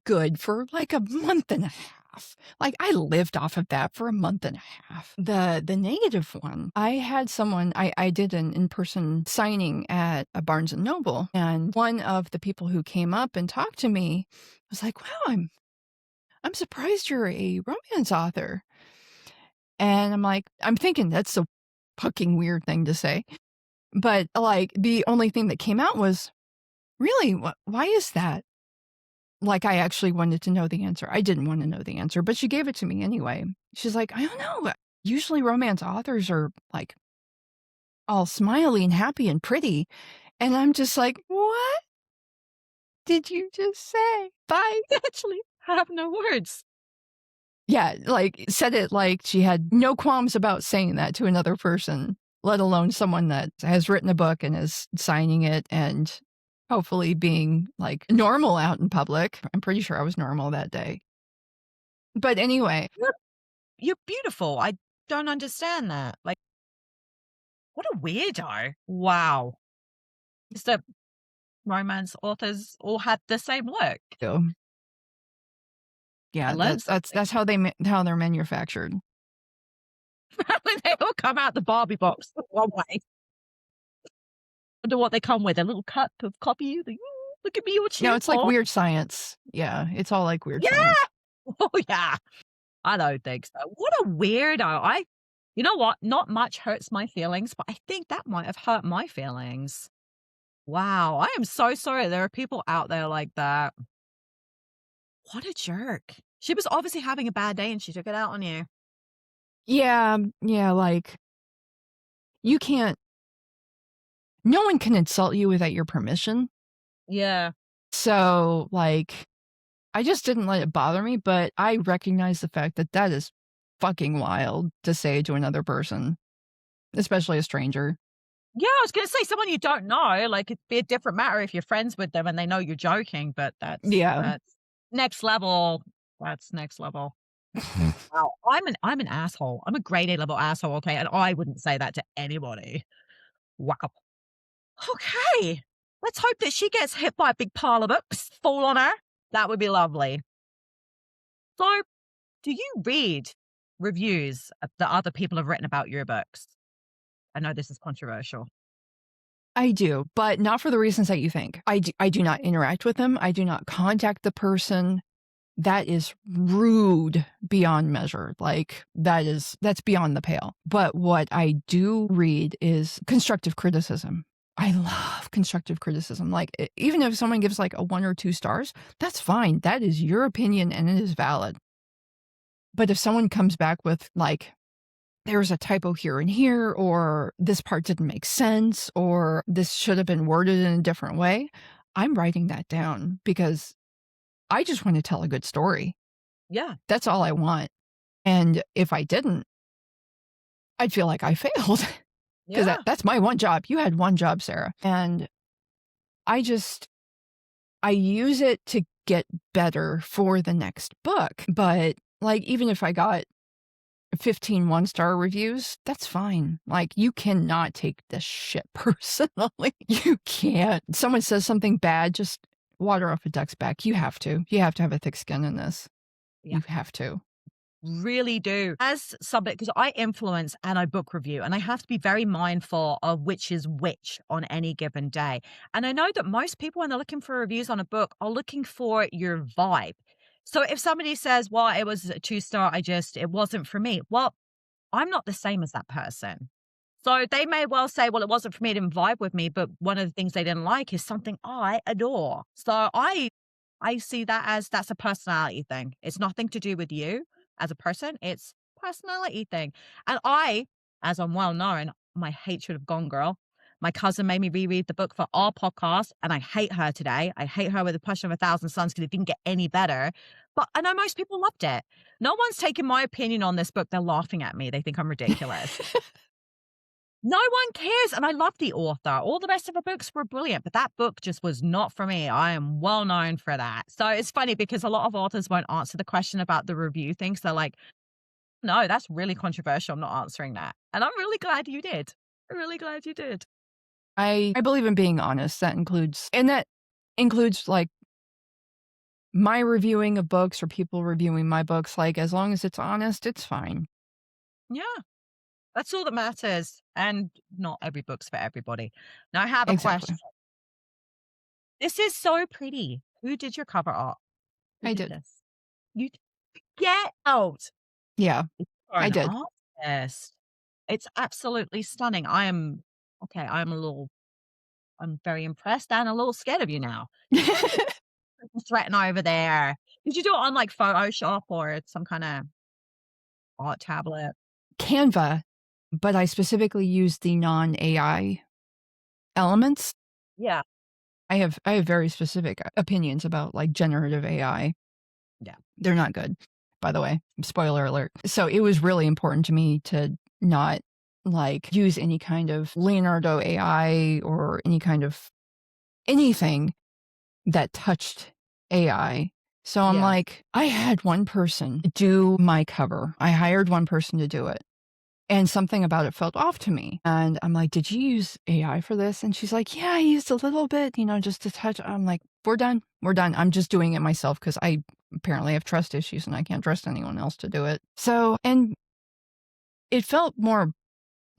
S2: good for like a month and a half. Like I lived off of that for a month and a half. The negative one, I had someone, I did an in-person signing at a Barnes and Noble, and one of the people who came up and talked to me was like, "Wow, I'm surprised you're a romance author." And I'm like, I'm thinking that's a fucking weird thing to say. But like the only thing that came out was, "Really? Why is that?" Like, I actually wanted to know the answer. I didn't wanna know the answer, but she gave it to me anyway. She's like, "I don't know. Usually romance authors are, like, all smiley and happy and pretty." And I'm just like, "What did you just say?" Bye.
S1: Actually, I have no words.
S2: Yeah, like, said it like she had no qualms about saying that to another person, let alone someone that has written a book and is signing it and hopefully being, like, normal out in public. I'm pretty sure I was normal that day. But anyway,
S1: You're you're beautiful. I don't understand that. Like, what a weirdo. Wow. Just that romance authors all had the same look.
S2: so
S1: I
S2: yeah,
S1: learned something.
S2: that's how they're manufactured.
S1: They all come out the Barbie box one way. Wonder what they come with, a little cup of coffee. Like, "Ooh, look at me, all
S2: No, it's like
S1: cheerful."
S2: weird science. Yeah, it's all like weird
S1: Yeah!
S2: science.
S1: Oh, yeah. I don't think so. What a weirdo. You know what? Not much hurts my feelings, but I think that might have hurt my feelings. Wow. I am so sorry there are people out there like that. What a jerk. She was obviously having a bad day and she took it out on you.
S2: Yeah, yeah, like, you can't no one can insult you without your permission.
S1: Yeah.
S2: So, like, I just didn't let it bother me, but I recognize the fact that that is fucking wild to say to another person, especially a stranger.
S1: Yeah, I was gonna say someone you don't know, like, it'd be a different matter if you're friends with them and they know you're joking, but
S2: Yeah.
S1: that's next level. That's next level. Wow. I'm an asshole. I'm a grade A level asshole, okay, and I wouldn't say that to anybody. Wow. Okay. Let's hope that she gets hit by a big pile of books, fall on her. That would be lovely. So, do you read reviews that other people have written about your books? I know this is controversial.
S2: I do, but not for the reasons that you think. I do not interact with them. I do not contact the person. That is rude beyond measure. Like, that's beyond the pale. But what I do read is constructive criticism. I love constructive criticism. Like, even if someone gives, like, a 1 or 2 stars, that's fine. That is your opinion, and it is valid. But if someone comes back with, like, "There's a typo here and here," or "This part didn't make sense," or "This should have been worded in a different way," I'm writing that down because I just wanna tell a good story.
S1: Yeah.
S2: That's all I want, and if I didn't, I'd feel like I failed because
S1: Yeah.
S2: that's my one job. You had one job, Sarah, and I just I use it to get better for the next book, but, like, even if I got 15 one-star reviews, that's fine. Like, you cannot take this shit personally. You can't. Someone says something bad, just water off a duck's back. You have to. You have to have a thick skin in this.
S1: Yeah.
S2: You have to.
S1: Really do. As somebody, because I influence and I book review, and I have to be very mindful of which is which on any given day. And I know that most people, when they're looking for reviews on a book, are looking for your vibe. So if somebody says, well, it was a 2 star, it wasn't for me. Well, I'm not the same as that person. So they may well say, well, it wasn't for me, it didn't vibe with me, but one of the things they didn't like is something I adore. So I see that as that's a personality thing. It's nothing to do with you as a person. It's personality thing. And I, as I'm well known, my hatred of Gone Girl. My cousin made me reread the book for our podcast, and I hate her today. I hate her with a passion of a thousand suns because it didn't get any better. But I know most people loved it. No one's taking my opinion on this book. They're laughing at me. They think I'm ridiculous. No one cares, and I love the author. All the rest of her books were brilliant, but that book just was not for me. I am well known for that. So it's funny because a lot of authors won't answer the question about the review things. They're like, "No, that's really controversial. I'm not answering that." And I'm really glad you did. I'm really glad you did.
S2: I believe in being honest. That includes, like, my reviewing of books or people reviewing my books, like, as long as it's honest, it's fine.
S1: Yeah, that's all that matters. And not every book's for everybody. Now I have a question.
S2: Exactly.
S1: This is so pretty. Who did your cover art? Who
S2: I
S1: did
S2: did.
S1: this? You get out.
S2: Yeah,
S1: You are
S2: I
S1: an
S2: did.
S1: artist. It's absolutely stunning. I am okay, I'm very impressed and a little scared of you now. Threaten over there. Did you do it on, like, Photoshop or some kinda art tablet?
S2: Canva, but I specifically used the non-AI elements.
S1: Yeah.
S2: I have very specific opinions about, like, generative AI.
S1: Yeah.
S2: They're not good, by the way. Spoiler alert. So it was really important to me to not, like, use any kind of Leonardo AI or any kind of anything that touched AI. So I'm
S1: Yeah.
S2: like, I had one person do my cover. I hired one person to do it. And something about it felt off to me. And I'm like, "Did you use AI for this?" And she's like, "Yeah, I used a little bit, just to touch." I'm like, "We're done. We're done. I'm just doing it myself because I apparently have trust issues and I can't trust anyone else to do it." So, and it felt more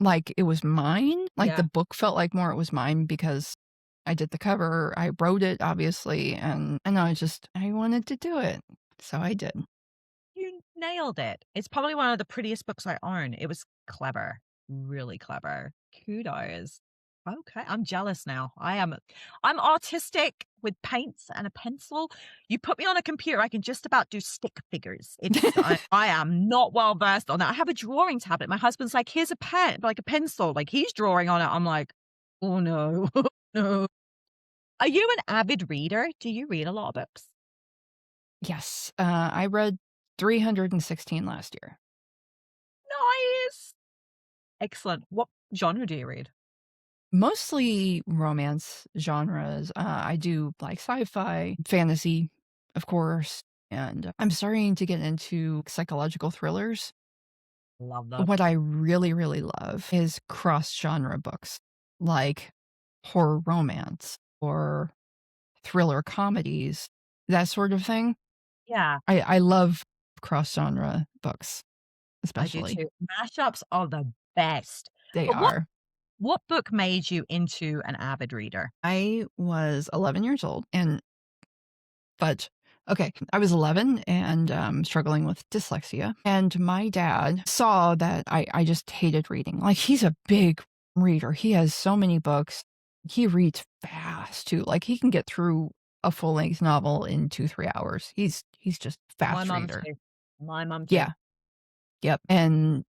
S2: like it was mine. Like the
S1: Yeah.
S2: book felt like more it was mine because I did the cover, I wrote it, obviously, and I wanted to do it. So I did.
S1: You nailed it. It's probably one of the prettiest books I own. It was clever, really clever. Kudos. Okay, I'm jealous now. I'm autistic with paints and a pencil. You put me on a computer, I can just about do stick figures. I am not well versed on that. I have a drawing tablet. My husband's like, "Here's a pen, like a pencil." Like he's drawing on it. I'm like, "Oh no." No. Are you an avid reader? Do you read a lot of books?
S2: Yes, I read 316 last year.
S1: Nice. Excellent. What genre do you read?
S2: Mostly romance genres. I do like sci-fi, fantasy, of course, and I'm starting to get into psychological thrillers.
S1: Love them.
S2: What I really, really love is cross-genre books, like horror romance or thriller comedies, that sort of thing.
S1: Yeah,
S2: I love cross-genre books,
S1: I do
S2: especially.
S1: too. Mashups are the best.
S2: They
S1: But what
S2: are.
S1: what book made you into an avid reader?
S2: I was 11 years old, but okay, I was 11 and, struggling with dyslexia, and my dad saw that I just hated reading. Like, he's a big reader. He has so many books. He reads fast too. Like, he can get through a full-length novel in 2, 3 hours. He's just
S1: My
S2: fast
S1: mum
S2: reader.
S1: too. My mum too.
S2: Yeah. Yep, and,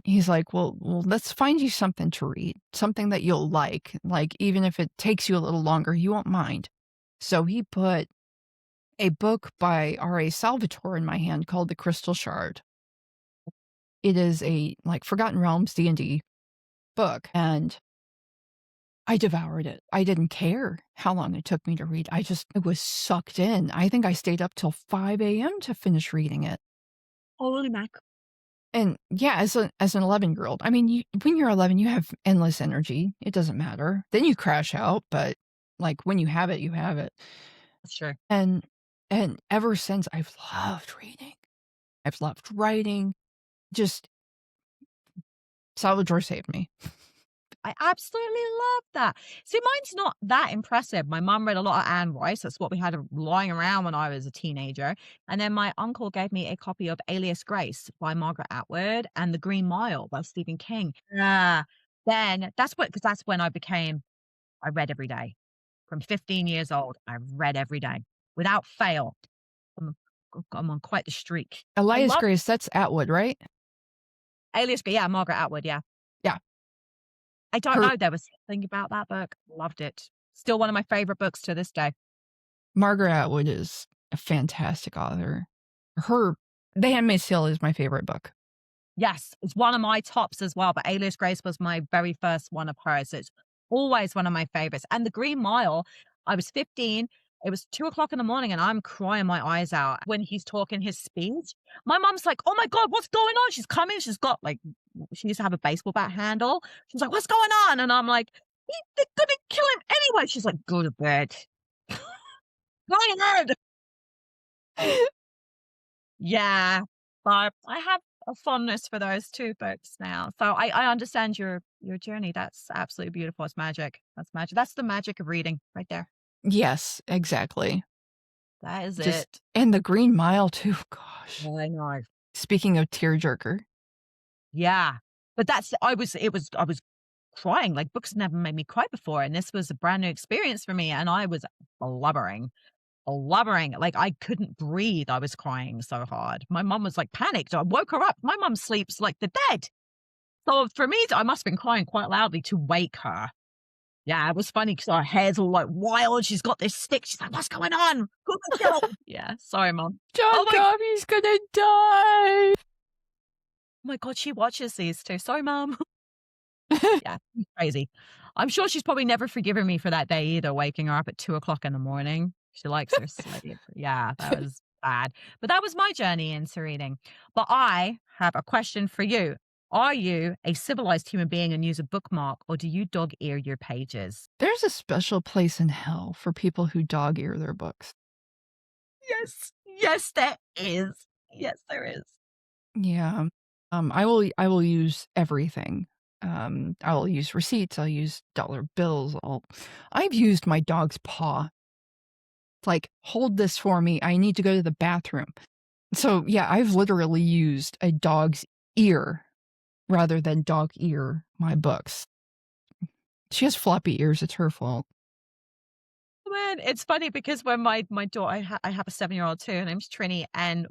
S2: he's like, "Well, let's find you something to read, something that you'll like, even if it takes you a little longer, you won't mind." So he put a book by R.A. Salvatore in my hand called The Crystal Shard. It is a, like, Forgotten Realms D&D book, and I devoured it. I didn't care how long it took me to read. I was sucked in. I think I stayed up till 5 a.m. to finish reading it.
S1: Holy mackerel.
S2: And yeah, as an 11-year-old, I mean, when you're 11, you have endless energy. It doesn't matter. Then you crash out, but, like, when you have it, you have it.
S1: Sure.
S2: And and ever since, I've loved reading. I've loved writing. Just Salvatore saved me.
S1: I absolutely love that. See, mine's not that impressive. My mum read a lot of Anne Rice. That's what we had lying around when I was a teenager. And then my uncle gave me a copy of Alias Grace by Margaret Atwood and The Green Mile by Stephen King. Yeah. Then because that's when I read every day. From 15 years old, I read every day without fail. I'm, I'm on quite the streak. I
S2: Elias
S1: love
S2: Grace, that's Atwood, right?
S1: Alias, yeah, Margaret Atwood, yeah.
S2: Yeah.
S1: I don't
S2: Her
S1: know, there was something about that book. Loved it. Still one of my favorite books to this day.
S2: Margaret Atwood is a fantastic author. Her The Handmaid's Tale is my favorite book.
S1: Yes, it's one of my tops as well, but Alias Grace was my very first one of hers. It's always one of my favorites. And The Green Mile, I was 15. It was 2 o'clock in the morning, and I'm crying my eyes out when he's talking his speech. My mom's like, "Oh my God, what's going on?" She's coming. She's got like, she used to have a baseball bat handle. She's like, "What's going on?" And I'm like, They're gonna kill him anyway." She's like, "Go to bed. Go to bed." Yeah, but I have a fondness for those 2 books now. So I understand your journey. That's absolutely beautiful. It's magic. That's magic. That's the magic of reading right there.
S2: Yes, exactly.
S1: That is
S2: Just
S1: it.
S2: and The Green Mile too, gosh.
S1: I know.
S2: Speaking of tearjerker.
S1: Yeah. But that's I was crying, like, books never made me cry before, and this was a brand new experience for me, and I was blubbering, like, I couldn't breathe, I was crying so hard. My mum was, like, panicked. I woke her up. My mum sleeps like the dead. So for me, I must have been crying quite loudly to wake her. Yeah, it was funny because her hair's all, like, wild. She's got this stick. She's like, "What's going on? Go and kill him." Yeah, sorry, mum.
S2: John
S1: Oh
S2: Coffey's gonna die.
S1: my god, she watches these too. Sorry, mum. Yeah, she's crazy. I'm sure she's probably never forgiven me for that day either, waking her up at 2 o'clock in the morning. She likes her sleep. Yeah, that was bad. But that was my journey into reading. But I have a question for you. Are you a civilized human being and use a bookmark, or do you dog ear your pages?
S2: There's a special place in hell for people who dog ear their books.
S1: Yes. Yes, there is. Yes, there is.
S2: Yeah. I will use everything. I will use receipts, I'll use dollar bills, I've used my dog's paw. Like, "Hold this for me, I need to go to the bathroom." So, yeah, I've literally used a dog's ear rather than dog ear my books. She has floppy ears, it's her fault.
S1: Man, it's funny because when my daughter, I have a 7-year-old too. Her name's Trini, and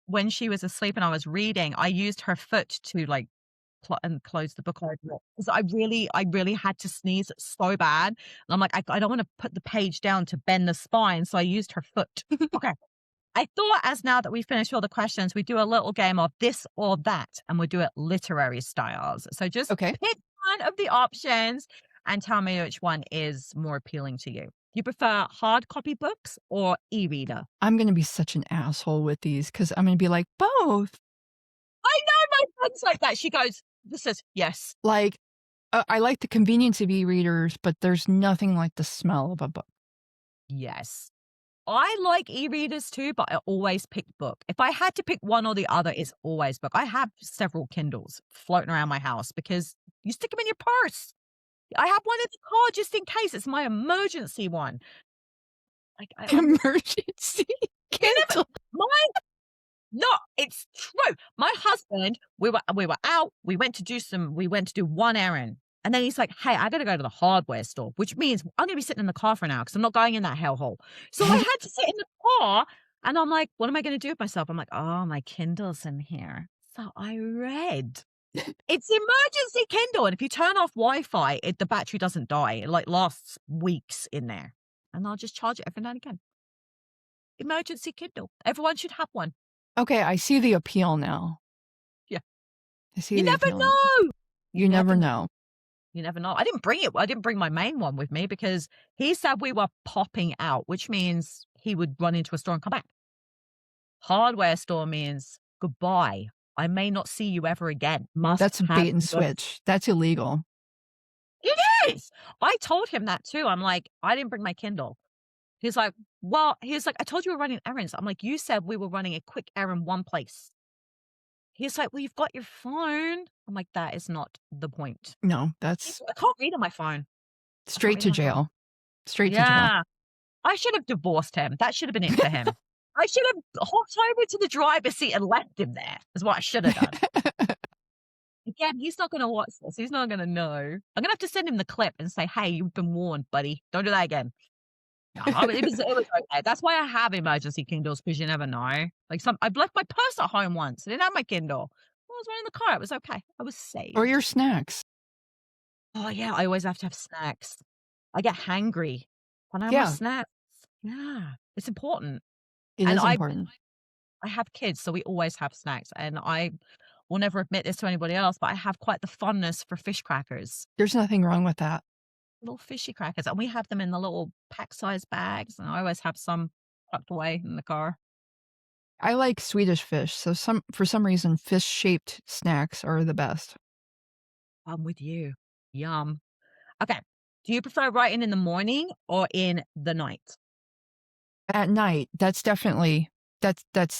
S1: when she was asleep and I was reading, I used her foot to like and close the book over it because I really had to sneeze so bad. And I'm like, I don't want to put the page down to bend the spine, so I used her foot. Okay. I thought as now that we finished all the questions, we do a little game of this or that, and we'll do it literary styles. So just
S2: Okay.
S1: pick one of the options and tell me which one is more appealing to you. Do you prefer hard copy books or e-reader?
S2: I'm gonna be such an asshole with these because 'cause I'm gonna be like, "Both."
S1: I know my friend's like that. She goes, "This is yes."
S2: Like, I like the convenience of e-readers, but there's nothing like the smell of a book.
S1: Yes. I like e-readers too, but I always pick book. If I had to pick one or the other, it's always book. I have several Kindles floating around my house because you stick them in your purse. I have one in the car just in case. It's my emergency one. Like I'm
S2: Emergency
S1: you never
S2: Kindle.
S1: my no, it's true. My husband, we were out, we went to do one errand. And then he's like, "Hey, I gotta go to the hardware store," which means I'm gonna be sitting in the car for an hour because I'm not going in that hellhole. So I had to sit in the car and I'm like, what am I gonna do with myself? I'm like, "Oh, my Kindle's in here." So I read. It's emergency Kindle, and if you turn off Wi-Fi, the battery doesn't die. It like lasts weeks in there. And I'll just charge it every now and again. Emergency Kindle. Everyone should have one.
S2: Okay, I see the appeal now.
S1: Yeah.
S2: I see
S1: You
S2: the
S1: never
S2: appeal now.
S1: know.
S2: You never know.
S1: You never know. I didn't bring my main one with me because he said we were popping out, which means he would run into a store and come back. Hardware store means goodbye. I may not see you ever again. Must
S2: That's a
S1: have
S2: bait and
S1: your
S2: switch. That's illegal.
S1: It is. I told him that too. I'm like, "I didn't bring my Kindle." He's like, "Well," he's like, "I told you we were running errands." I'm like, "You said we were running a quick errand one place." He's like, "Well, you've got your phone." I'm like, "That is not the point."
S2: No, that's
S1: I can't read on my phone. I can't
S2: straight
S1: read on
S2: to
S1: my phone.
S2: jail. Straight to jail.
S1: Yeah. I should have divorced him. That should have been it for him. I should have hopped over to the driver's seat and left him there, is what I should have done. Again, he's not gonna watch this. He's not gonna know. I'm gonna have to send him the clip and say, "Hey, you've been warned, buddy. Don't do that again." No, it was okay. That's why I have emergency Kindles because you never know. Like I've left my purse at home once. I didn't have my Kindle. I was running the car. It was okay. I was
S2: Or
S1: saved.
S2: your snacks.
S1: Oh, yeah, I always have to have snacks. I get hangry when I want
S2: Yeah,
S1: snacks. Yeah, it's important.
S2: it
S1: And
S2: is
S1: I
S2: important.
S1: I have kids, so we always have snacks, and I will never admit this to anybody else, but I have quite the fondness for fish crackers,
S2: There's nothing wrong with that.
S1: little fishy crackers, and we have them in the little pack-sized bags, and I always have some tucked away in the car.
S2: I like Swedish fish, so for some reason, fish-shaped snacks are the best.
S1: I'm with you. Yum. Okay. Do you prefer writing in the morning or in the night?
S2: At night, that's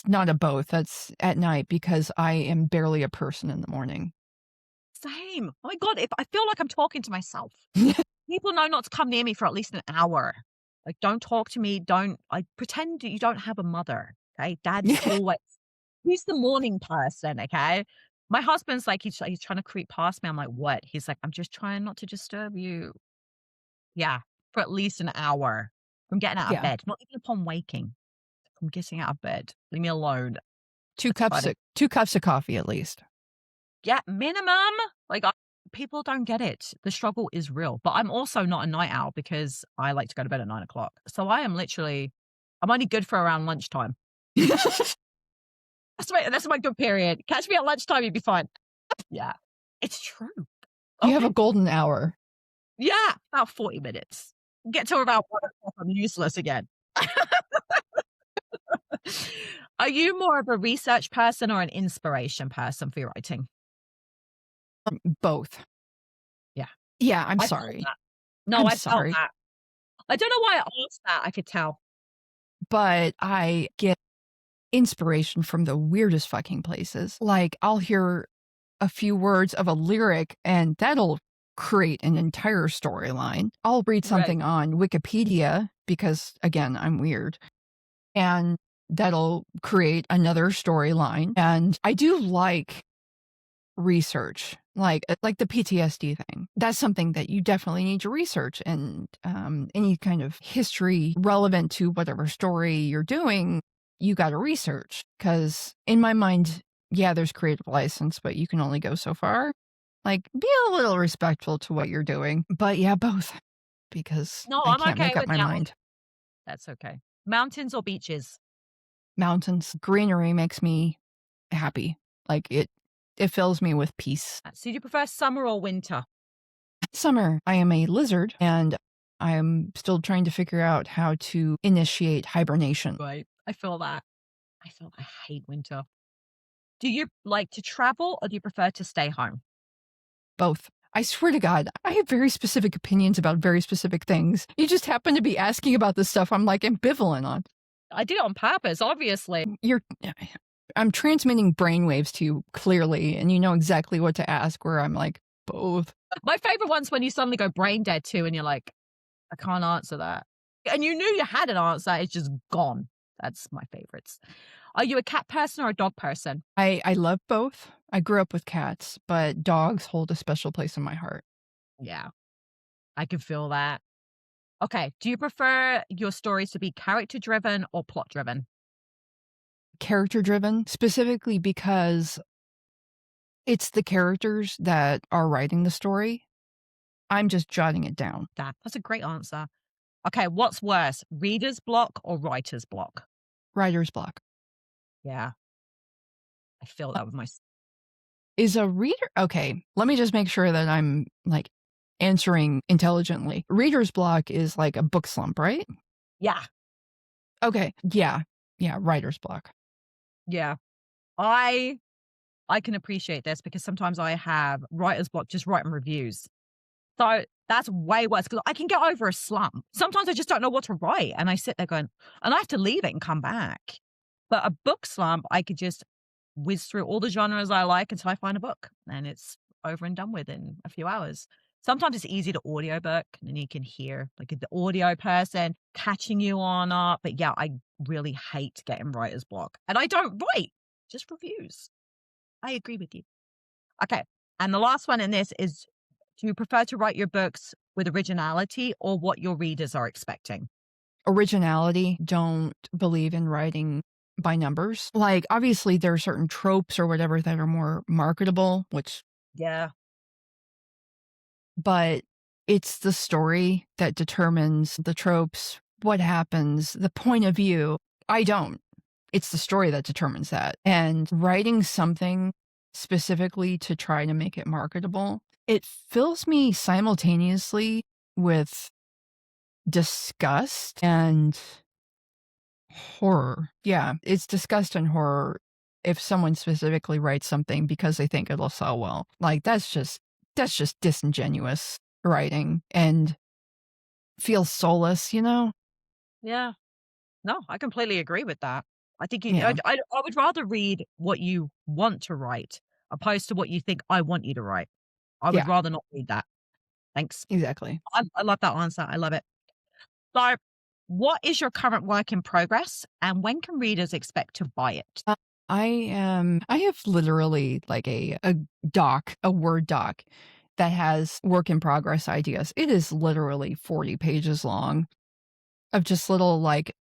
S2: not a both, that's at night because I am barely a person in the morning.
S1: Same. Oh my god, if I feel like I'm talking to myself. People know not to come near me for at least an hour. Like, don't talk to me, don't pretend you don't have a mother, okay? Dad's always he's the morning person, okay? My husband's like, he's trying to creep past me. I'm like, "What?" He's like, "I'm just trying not to disturb you." Yeah, for at least an hour from getting out of
S2: Yeah,
S1: bed, not even upon waking, from getting out of bed. Leave me alone.
S2: 2
S1: That's
S2: cups
S1: funny.
S2: of 2 cups of coffee at least.
S1: Yeah, minimum. Like, people don't get it. The struggle is real, but I'm also not a night owl because I like to go to bed at 9 o'clock. So I am literally I'm only good for around lunchtime. That's my good period. Catch me at lunchtime, you'd be fine. Yeah, it's true.
S2: You have a
S1: Okay.
S2: golden hour.
S1: Yeah, about 40 minutes. Get to about 1 o'clock, I'm useless again. Are you more of a research person or an inspiration person for your writing?
S2: Both.
S1: Yeah,
S2: Yeah, I'm
S1: I felt
S2: sorry.
S1: that. No,
S2: I'm
S1: I felt
S2: sorry,
S1: that. I don't know why I asked that, I could tell.
S2: but I get inspiration from the weirdest fucking places. Like, I'll hear a few words of a lyric, and that'll create an entire storyline. I'll read
S1: Right,
S2: something on Wikipedia because, again, I'm weird, and that'll create another storyline. And I do like research, like the PTSD thing. That's something that you definitely need to research, and any kind of history relevant to whatever story you're doing, you got to research. Because in my mind, yeah, there's creative license, but you can only go so far. Like, be a little respectful to what you're doing. But yeah, both, because
S1: no,
S2: I
S1: I'm
S2: can't
S1: okay
S2: make up
S1: with
S2: my
S1: that one.
S2: mind.
S1: That's okay. Mountains or beaches?
S2: Mountains, greenery makes me happy. Like, it fills me with peace.
S1: So do you prefer summer or winter?
S2: Summer, I am a lizard, and I'm still trying to figure out how to initiate hibernation.
S1: Right. I hate winter. Do you like to travel or do you prefer to stay home?
S2: Both. I swear to God, I have very specific opinions about very specific things. You just happen to be asking about this stuff I'm like ambivalent on.
S1: I did it on purpose, obviously.
S2: I'm transmitting brainwaves to you clearly, and you know exactly what to ask, where I'm like, both.
S1: My favorite one's when you suddenly go brain dead too, and you're like, I can't answer that. And you knew you had an answer, it's just gone. That's my favorites. Are you a cat person or a dog person?
S2: I love both. I grew up with cats, but dogs hold a special place in my heart.
S1: Yeah, I can feel that. Okay. Do you prefer your stories to be character driven or plot driven?
S2: Character driven, specifically because it's the characters that are writing the story. I'm just jotting it down.
S1: That's a great answer. Okay. What's worse, reader's block or writer's block?
S2: Writer's block.
S1: Yeah, I feel
S2: Uh,
S1: that with my.
S2: Is a reader okay, let me just make sure that I'm, like, answering intelligently. Reader's block is like a book slump, right?
S1: Yeah,
S2: Okay, yeah. Yeah, writer's block.
S1: yeah. I I can appreciate this because sometimes I have writer's block just writing reviews. So that's way worse because I can get over a slump. Sometimes I just don't know what to write, and I sit there going, and I have to leave it and come back. But a book slump, I could just whiz through all the genres I like until I find a book, and it's over and done with in a few hours. Sometimes it's easy to audiobook, and then you can hear like the audio person catching you on up. But yeah, I really hate getting writer's block, and I don't write, just reviews. I agree with you. Okay. And the last one in this is, do you prefer to write your books with originality or what your readers are expecting?
S2: Originality, don't believe in writing by numbers. Like, obviously, there are certain tropes or whatever that are more marketable, which
S1: Yeah.
S2: but it's the story that determines the tropes, what happens, the point of view. I don't. It's the story that determines that. And writing something specifically to try to make it marketable, it fills me simultaneously with disgust and horror. Yeah, it's disgust and horror if someone specifically writes something because they think it'll sell well. Like that's just disingenuous writing and feels soulless, you know?
S1: Yeah. No, I completely agree with that. I think
S2: Yeah.
S1: I would rather read what you want to write opposed to what you think I want you to write. I would
S2: Yeah,
S1: rather not read that. Thanks.
S2: exactly.
S1: I love that answer. I love it. So, what is your current work in progress, and when can readers expect to buy it?
S2: Uh, I have literally like a Word doc that has work in progress ideas. It is literally 40 pages long of just little like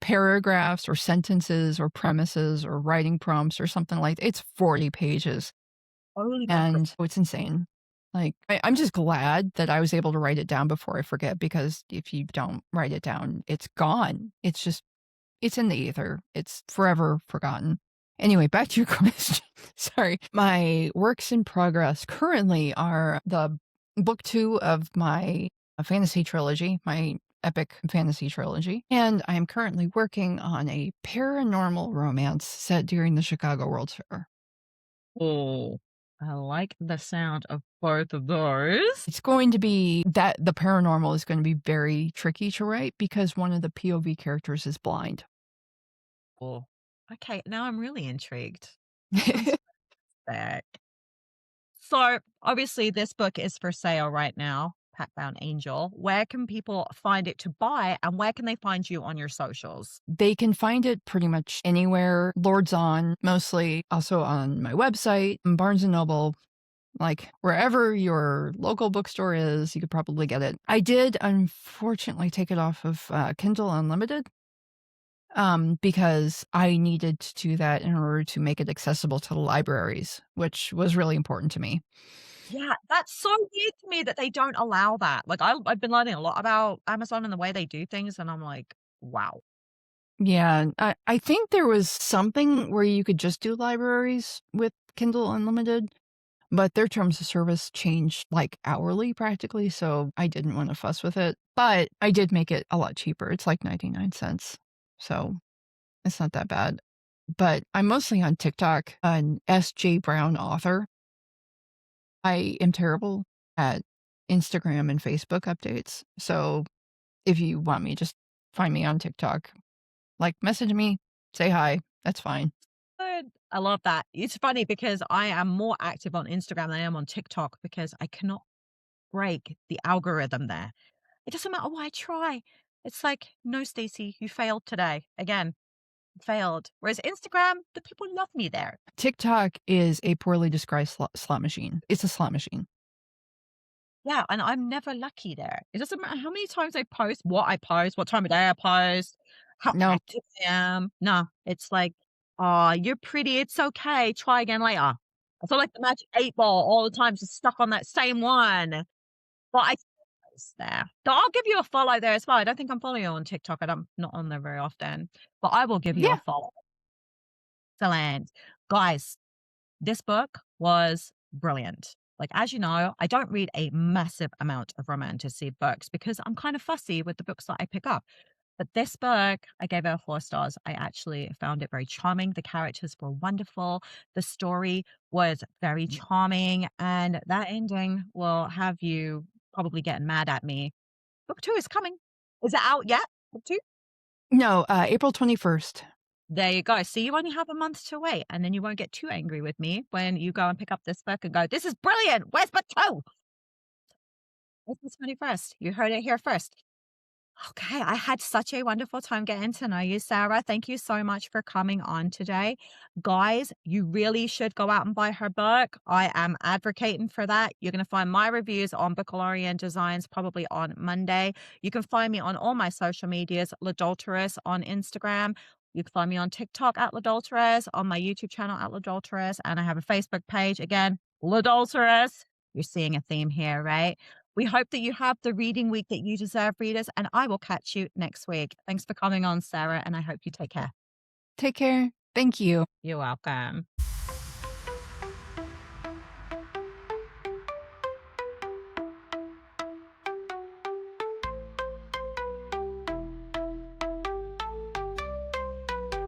S2: paragraphs or sentences or premises or writing prompts or something like it's 40 pages
S1: Holy mackerel.
S2: and it's insane. Like I'm just glad that I was able to write it down before I forget because if you don't write it down, it's gone. It's in the ether. It's forever forgotten. Anyway, back to your question. Sorry. My works in progress currently are the book 2 of my fantasy trilogy, my epic fantasy trilogy, and I am currently working on a paranormal romance set during the Chicago World's Fair.
S1: Oh, I like the sound of both of those.
S2: It's going to be that the paranormal is going to be very tricky to write because one of the POV characters is blind.
S1: Oh, okay. Now I'm really intrigued. I'm so back. So, obviously, this book is for sale right now, Pactbound Angel. Where can people find it to buy, and where can they find you on your socials?
S2: They can find it pretty much anywhere. Lord's On, mostly, also on my website, Barnes& and Noble, like, wherever your local bookstore is, you could probably get it. I did, unfortunately, take it off of, Kindle Unlimited, because I needed to do that in order to make it accessible to the libraries, which was really important to me.
S1: Yeah, that's so weird to me that they don't allow that. Like, I've been learning a lot about Amazon and the way they do things, and I'm like, wow.
S2: Yeah, I think there was something where you could just do libraries with Kindle Unlimited. But their terms of service change, like, hourly practically, so I didn't wanna fuss with it, but I did make it a lot cheaper, it's like 99 cents, so it's not that bad. But I'm mostly on TikTok, an SJ Brown author. I am terrible at Instagram and Facebook updates, so if you want me, just find me on TikTok. Like, message me, say hi, that's fine.
S1: Good. I love that. It's funny because I am more active on Instagram than I am on TikTok because I cannot break the algorithm there. It doesn't matter what I try. It's like, no, Stacey, you failed today. Again, failed. Whereas Instagram, the people love me there.
S2: TikTok is a poorly described slot machine. It's a slot machine.
S1: Yeah, and I'm never lucky there. It doesn't matter how many times I post, what time of day I post, how
S2: No.
S1: active I am. No, it's like, oh, you're pretty. It's okay. Try again later. I feel like the magic 8 ball all the time, just stuck on that same one. But I post there. So I'll give you a follow there as well. I don't think I'm following you on TikTok. I'm not on there very often, but I will give you a
S2: Yeah.
S1: follow. Excellent. Guys, this book was brilliant. Like, as you know, I don't read a massive amount of romantic books because I'm kind of fussy with the books that I pick up. But this book, I gave it 4 stars. I actually found it very charming. The characters were wonderful. The story was very charming. And that ending will have you probably getting mad at me. Book 2 is coming. Is it out yet? Book 2?
S2: No, April 21st.
S1: There you go. So you only have a month to wait, and then you won't get too angry with me when you go and pick up this book and go, "This is brilliant. Where's my toe?" It's the 21st. You heard it here first. Okay, I had such a wonderful time getting to know you, Sarah. Thank you so much for coming on today. Guys, you really should go out and buy her book. I am advocating for that. You're going to find my reviews on Bookalorian Designs probably on Monday. You can find me on all my social medias, Ladulterous on Instagram. You can find me on TikTok at Ladulterous, on my YouTube channel at Ladulterous, and I have a Facebook page again, Ladulterous. you're seeing a theme here, right? We hope that you have the reading week that you deserve, readers, and I will catch you next week. Thanks for coming on, Sarah, and I hope you take care.
S2: Take care. Thank you.
S1: You're welcome.